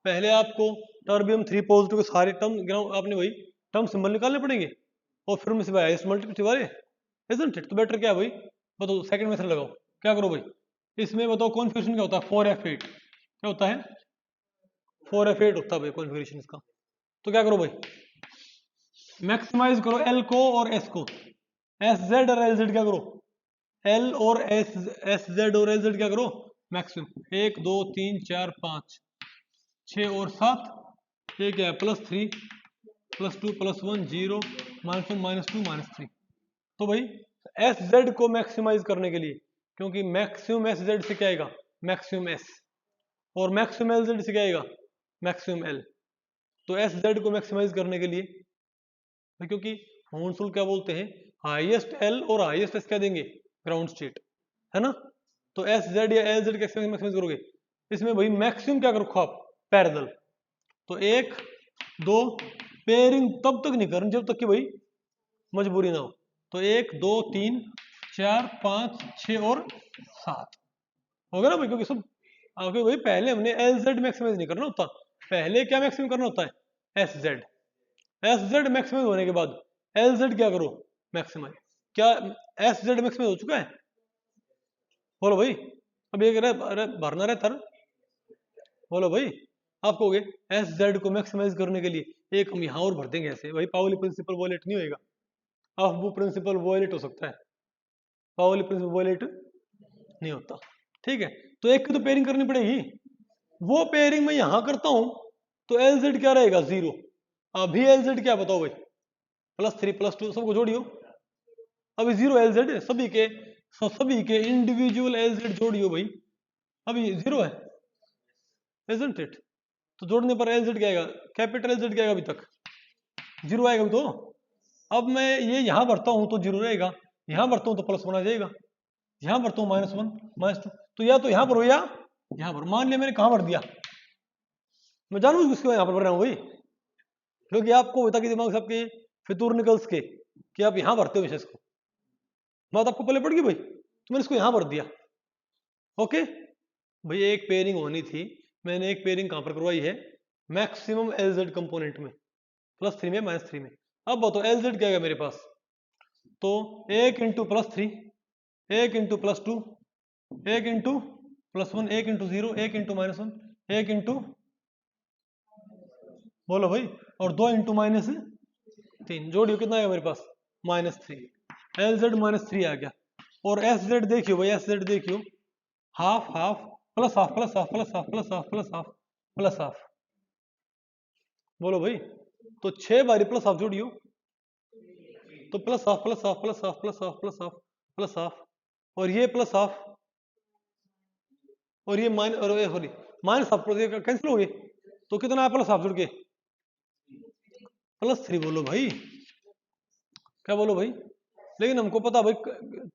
पहले आपको टर्बियम 3 पॉजिटिव के सारे टर्म आपने वही टर्म सिंबल निकालने पड़ेंगे, और फिर उनमें से भाई हाईएस्ट मल्टीप्लिसिटी वाले, इजंट इट, तो बेटर क्या है भाई, बताओ सेकंड मेथड लगाओ, क्या करो भाई, इसमें बताओ कॉन्फ़िगरेशन क्या होता है 4f8, क्या होता है 4f8 होता है भाई कॉन्फ़िगरेशन इसका, तो क्या करो भाई, मैक्सिमाइज करो एल को और एस को, एस जेड और एल जेड क्या करो, एल और एस जेड और एल जेड क्या करो मैक्सिमम, 1 2 3 4 5 6 और 7, ये क्या है +3 +2 +1 0 -1 -2 -3। तो भाई एस जेड को मैक्सिमाइज करने के लिए, क्योंकि मैक्सिमम एस जेड से क्या आएगा मैक्सिमम एस, और मैक्सिमम एल जेड से क्या आएगा मैक्सिमम एल, तो एस जेड को मैक्सिमाइज करने के लिए, क्योंकि होन्सुल क्या बोलते हैं हाईएस्ट एल और हाईएस्ट एस क्या देंगे ग्राउंड स्टेट, है ना। तो एस जेड या एल जेड कैसे मैक्सिमाइज करोगे, इसमें भाई मैक्सिमम क्या करो आप पैरेलल, तो 1 2 पेयरिंग तब तक नहीं करनी जब तक कि भाई मजबूरी ना हो, तो 1 2 3 4 5 6 और 7 हो गया ना भाई, क्योंकि सब आगे भाई पहले हमने एल जेड मैक्सिमाइज नहीं करना होता, पहले क्या मैक्सिमम करना होता है S Z, S Z maximize होने के बाद एल जेड क्या करो मैक्सिमाइज, क्या एस जेड मैक्सिमाइज हो चुका है, बोलो भाई, अब ये भरना रहता है, बोलो भाई, आप कहोगे एस जेड को मैक्सिमाइज करने के लिए एक हम यहाँ और भर देंगे ऐसे, भाई पाउली प्रिंसिपल वॉयलेट नहीं होएगा, ऑफ वो प्रिंसिपल वॉयलेट हो सकता है, पाउली प्रिंसिपल वॉयलेट नहीं होता, ठीक है। तो एक की तो पेयरिंग करनी पड़ेगी, वो पेयरिंग मैं यहां करता हूं तो एल जेड क्या रहेगा 0, अभी एल जेड क्या बताओ भाई +3 +2 सबको जोड़ियो, अभी 0 एल जेड सभी के इंडिविजुअल एल जेड जोड़ियो भाई, अभी 0 है इजंट इट, तो जोड़ने पर एल जेड क्या आएगा कैपिटल एल जेड क्या आएगा अभी तक 0 आएगा अभी, तो अब मैं ये यहां भरता हूं तो 0 रहेगा, यहां भरता हूं तो +1 आ जाएगा, यहां भरता हूं -1 -2, तो या तो यहां भरो या यहां भरो, मान लिया मैंने कहां भर दिया, मैं जानूं किसको यहां पर भर रहा हूं भाई, क्योंकि आपको होता कि दिमाग से आपके फितूर निकल के कि आप यहां भरते हो विशेष को, बात आपको पहले पड़ गई भाई, तो मैंने इसको यहां भर दिया, ओके भाई। एक पेयरिंग होनी थी, मैंने एक पेयरिंग कहां पर करवाई है मैक्सिमम एल जेड कंपोनेंट में, +3 में -3 में, अब बताओ एल जेड क्या है मेरे पास, तो 1 × +3 1 × +2 1 × +1 1 × 0 1 × -1 1 × बोलो भाई, और 2 × -3 जोड़ियो कितना आएगा मेरे पास -3, एल जेड -3 आ गया, और एस जेड देखियो भाई, एस जेड देखियो half half plus half plus half plus half plus half plus half plus half, बोलो भाई, तो 6 बारी प्लस हाफ जोड़ियो, तो plus half plus half plus half plus half plus half plus half, और ये प्लस हाफ और ये सॉरी माइनस हाफ कैंसिल हो गए, तो कितना है प्लस हाफ जुड़ के +3, बोलो भाई, क्या बोलो भाई, लेकिन हमको पता भाई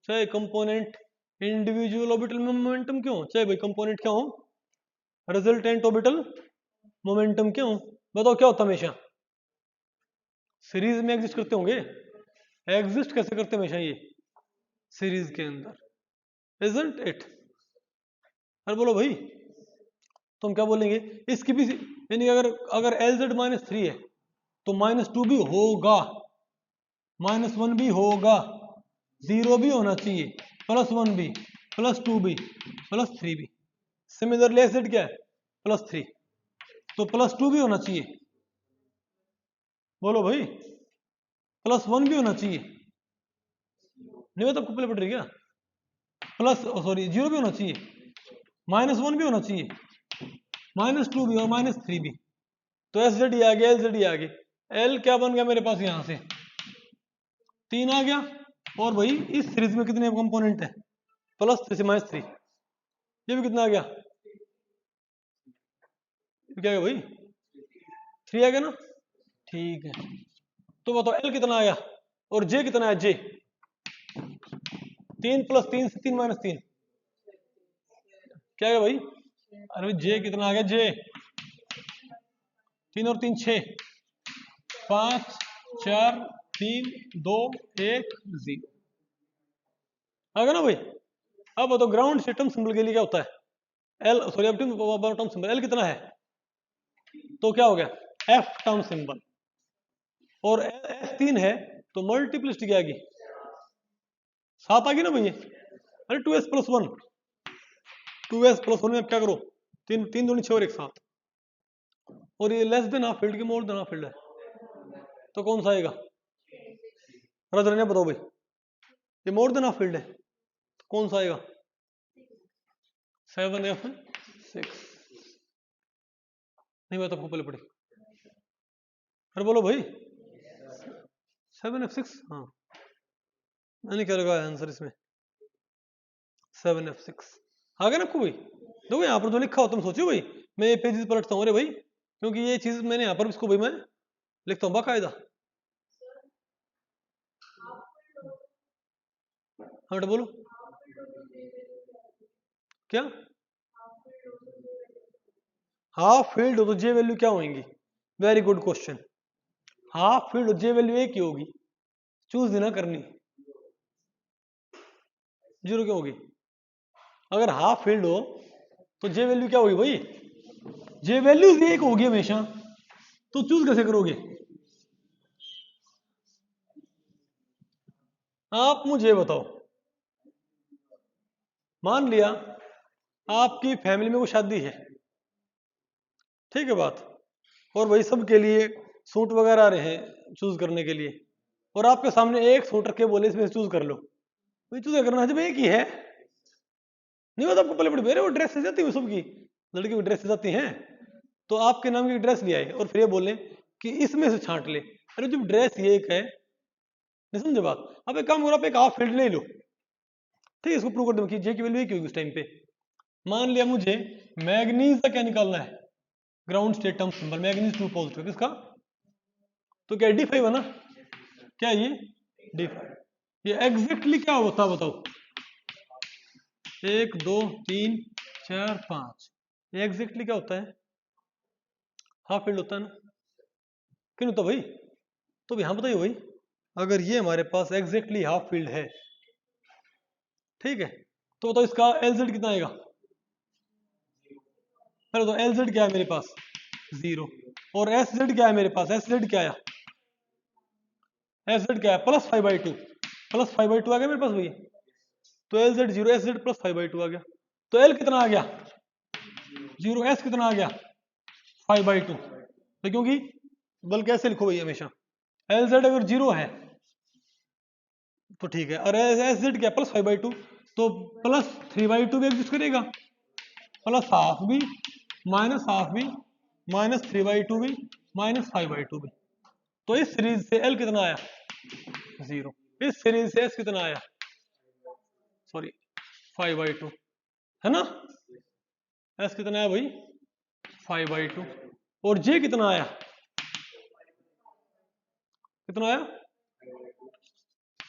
चाहे कंपोनेंट इंडिविजुअल ऑर्बिटल में मोमेंटम क्यों, चाहे भाई कंपोनेंट क्या हो रिजल्टेंट ऑर्बिटल मोमेंटम क्यों, बताओ क्या होता हमेशा सीरीज में एग्जिस्ट करते होंगे, एग्जिस्ट कैसे करते हमेशा ये सीरीज के अंदर, इजंट इट, अरे बोलो भाई, तो हम क्या बोलेंगे इसकी भी, यानी अगर अगर एल जेड -3 है तो -2 भी होगा, -1 भी होगा, 0 भी होना चाहिए, +1 भी +2 भी +3 भी, सिमिलरली एस जेड क्या है +3, तो +2 भी होना चाहिए, बोलो भाई, +1 भी होना चाहिए, नहीं तो आपको पहले पड़ रही क्या, सॉरी 0 भी होना चाहिए, -1 भी होना चाहिए, -2 भी और -3 भी, तो एस जेड आ गया, एल जेड आ गया, एल क्या बन गया मेरे पास यहां से 3 आ गया, और भाई इस सीरीज में कितने कंपोनेंट है +3 से -3, ये भी कितना आ गया, क्या है भाई 3 आ गया ना, ठीक है, तो बताओ एल कितना आया और जे कितना है, जे 3 + 3 से 3 - 3 क्या है भाई, अरे जे कितना आ गया, जे 3 और 3 6 5 4 3 2 1 0 आ गया ना भाई। अब बताओ ग्राउंड सिस्टम सिंबल के लिए क्या होता है एल, सॉरी अब टर्म सिंबल एल कितना है, तो क्या हो गया एफ टर्म सिंबल, और एस 3 है तो मल्टीप्लिसिटी क्या आ गई 7 आ गई ना भैया, अरे 2s + 1 2s + 1 में क्या करो 3 3 दूनी 6 और 1 7, और ये लेस देन हाफ फील्ड की मोर देन हाफ फील्ड है, तो कौन सा आएगा? रजरनिया बताओ भाई, ये मोर देन हाफ फील्ड है तो कौन सा आएगा? 7F6 नहीं बात आपको पहले पड़ी, अरे बोलो भाई 7F6, हाँ मैंने क्या लगा आंसर इसमें 7F6 आ गया ना आपको भाई। देखो यहाँ पर जो लिखा हो तुम सोचो भाई, मैं ये पेजेस पलटता हूँ अरे भाई, क्योंकि ये चीज मैंने यहाँ पर इसको भाई मैं लिखता हूँ बाकायदा। हाँ बेटा बोलो क्या? हाफ फील्ड हो तो जे वैल्यू क्या होंगी? Very good question. Half field और जे वैल्यू एक ही होगी, चूज देना करनी, जीरो क्यों होगी? अगर हाफ फील्ड हो तो जे वैल्यू क्या होगी भाई? जे वैल्यू एक होगी हमेशा, तो चूज कैसे करोगे? आप मुझे बताओ, मान लिया आपकी फैमिली में कोई शादी है, ठीक है बात, और भाई सबके लिए सूट वगैरह आ रहे हैं चूज करने के लिए, और आपके सामने एक सूट रखे बोले इसमें चूज कर लो, भाई चूज करना है जब एक ही है, नहीं होता आपको पहले बड़ी मेरे वो ड्रेस जाती है सबकी, लड़की की ड्रेस जाती हैं, तो आपके नाम की ड्रेस ले आए और फिर ये बोले कि इसमें से छांट ले, अरे जब ड्रेस ये एक है, नहीं समझे बात? आप एक काम करो, आप एक हाफ फील्ड ले लो, ठीक है, इसको प्रूव कर दो कि जे की वैल्यू एक ही होगी उस टाइम पे। मान लिया मुझे मैग्नीज का क्या निकालना है, ground state term symbol, manganese 2 positive किसका, तो क्या D5 है ना, क्या ये D5, ये एग्जैक्टली क्या होता बताओ? 1 2 3 4 5, ये एग्जैक्टली क्या होता है? हाफ फील्ड होता है ना, क्यों होता भाई? तो यहां बताइए भाई, अगर ये हमारे पास एग्जैक्टली हाफ फील्ड है, ठीक है, तो बताओ इसका LZ कितना आएगा? पहले तो LZ क्या है मेरे पास 0, और SZ क्या है मेरे पास, SZ क्या आया, SZ क्या है +5/2, +5/2 आ गया मेरे पास भैया, तो LZ 0, SZ +5/2 आ गया, तो L कितना आ गया 0, S कितना आ गया 5/2, तो क्योंकि बल्कि ऐसे लिखो भैया हमेशा, LZ अगर 0 है तो ठीक है, और SZ क्या +5/2, तो +3/2 भी एग्जिस्ट करेगा, +हाफ भी, -हाफ भी, -3/2 भी, -5/2 भी, तो इस सीरीज से L कितना आया 0, इस सीरीज से S कितना आया, सॉरी 5/2 है ना, S कितना आया भाई 5/2, और J कितना आया, कितना आया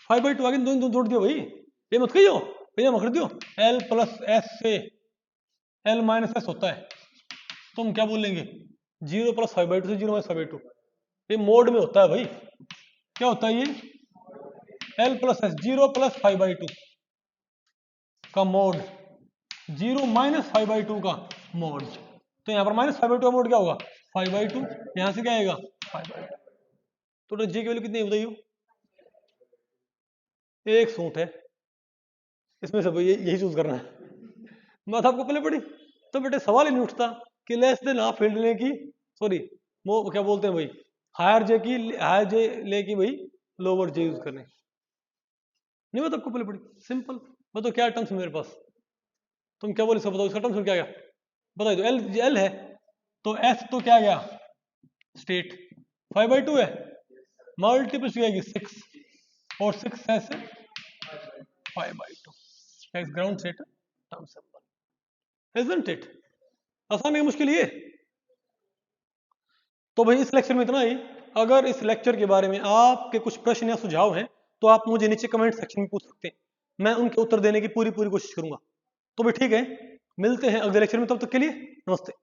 5/2 आगे दोनों जोड़ दियो भाई, ये मत कहियो भैया मत कर दियो, L + S से L - S होता है, तो हम क्या बोलेंगे 0 + 5/2 से 0 - 5/2, ये मोड में होता है भाई, क्या होता है ये L + S 0 + 5/2 का मोड, 0 - 5/2 का मोड, तो यहाँ पर -5/2 का मोड क्या होगा 5/2, यहाँ से क्या आएगा 5/2, तो J की वैल्यू कितनी है बताइए? एक सूट है, इसमें से यही चूज करना है, बात आपको पहले पड़ी, तो बेटे सवाल ही नहीं उठता कि लेस देन हाफ फील्ड ले की, सॉरी वो क्या बोलते हैं भाई, हायर जे ले की भाई लोअर जे यूज करने, नहीं बात आपको पहले पड़ी, सिंपल। बताओ क्या टर्म्स मेरे पास, तुम क्या बोले इसका बताओ, इसका टर्म्स क्या गया बताओ, तो एल है, तो एस तो क्या गया स्टेट 5/2 है, मल्टीप्लिसिटी आएगी 6, और 6 S 5/2, ground state term symbol, isn't it? आसान है मुश्किल ये? तो भाई इस लेक्चर में इतना ही, अगर इस लेक्चर के बारे में आपके कुछ प्रश्न या सुझाव हैं तो आप मुझे नीचे कमेंट सेक्शन में पूछ सकते हैं, मैं उनके उत्तर देने की पूरी कोशिश करूंगा। तो भाई ठीक है, मिलते हैं अगले लेक्चर में, तब तक के लिए नमस्ते।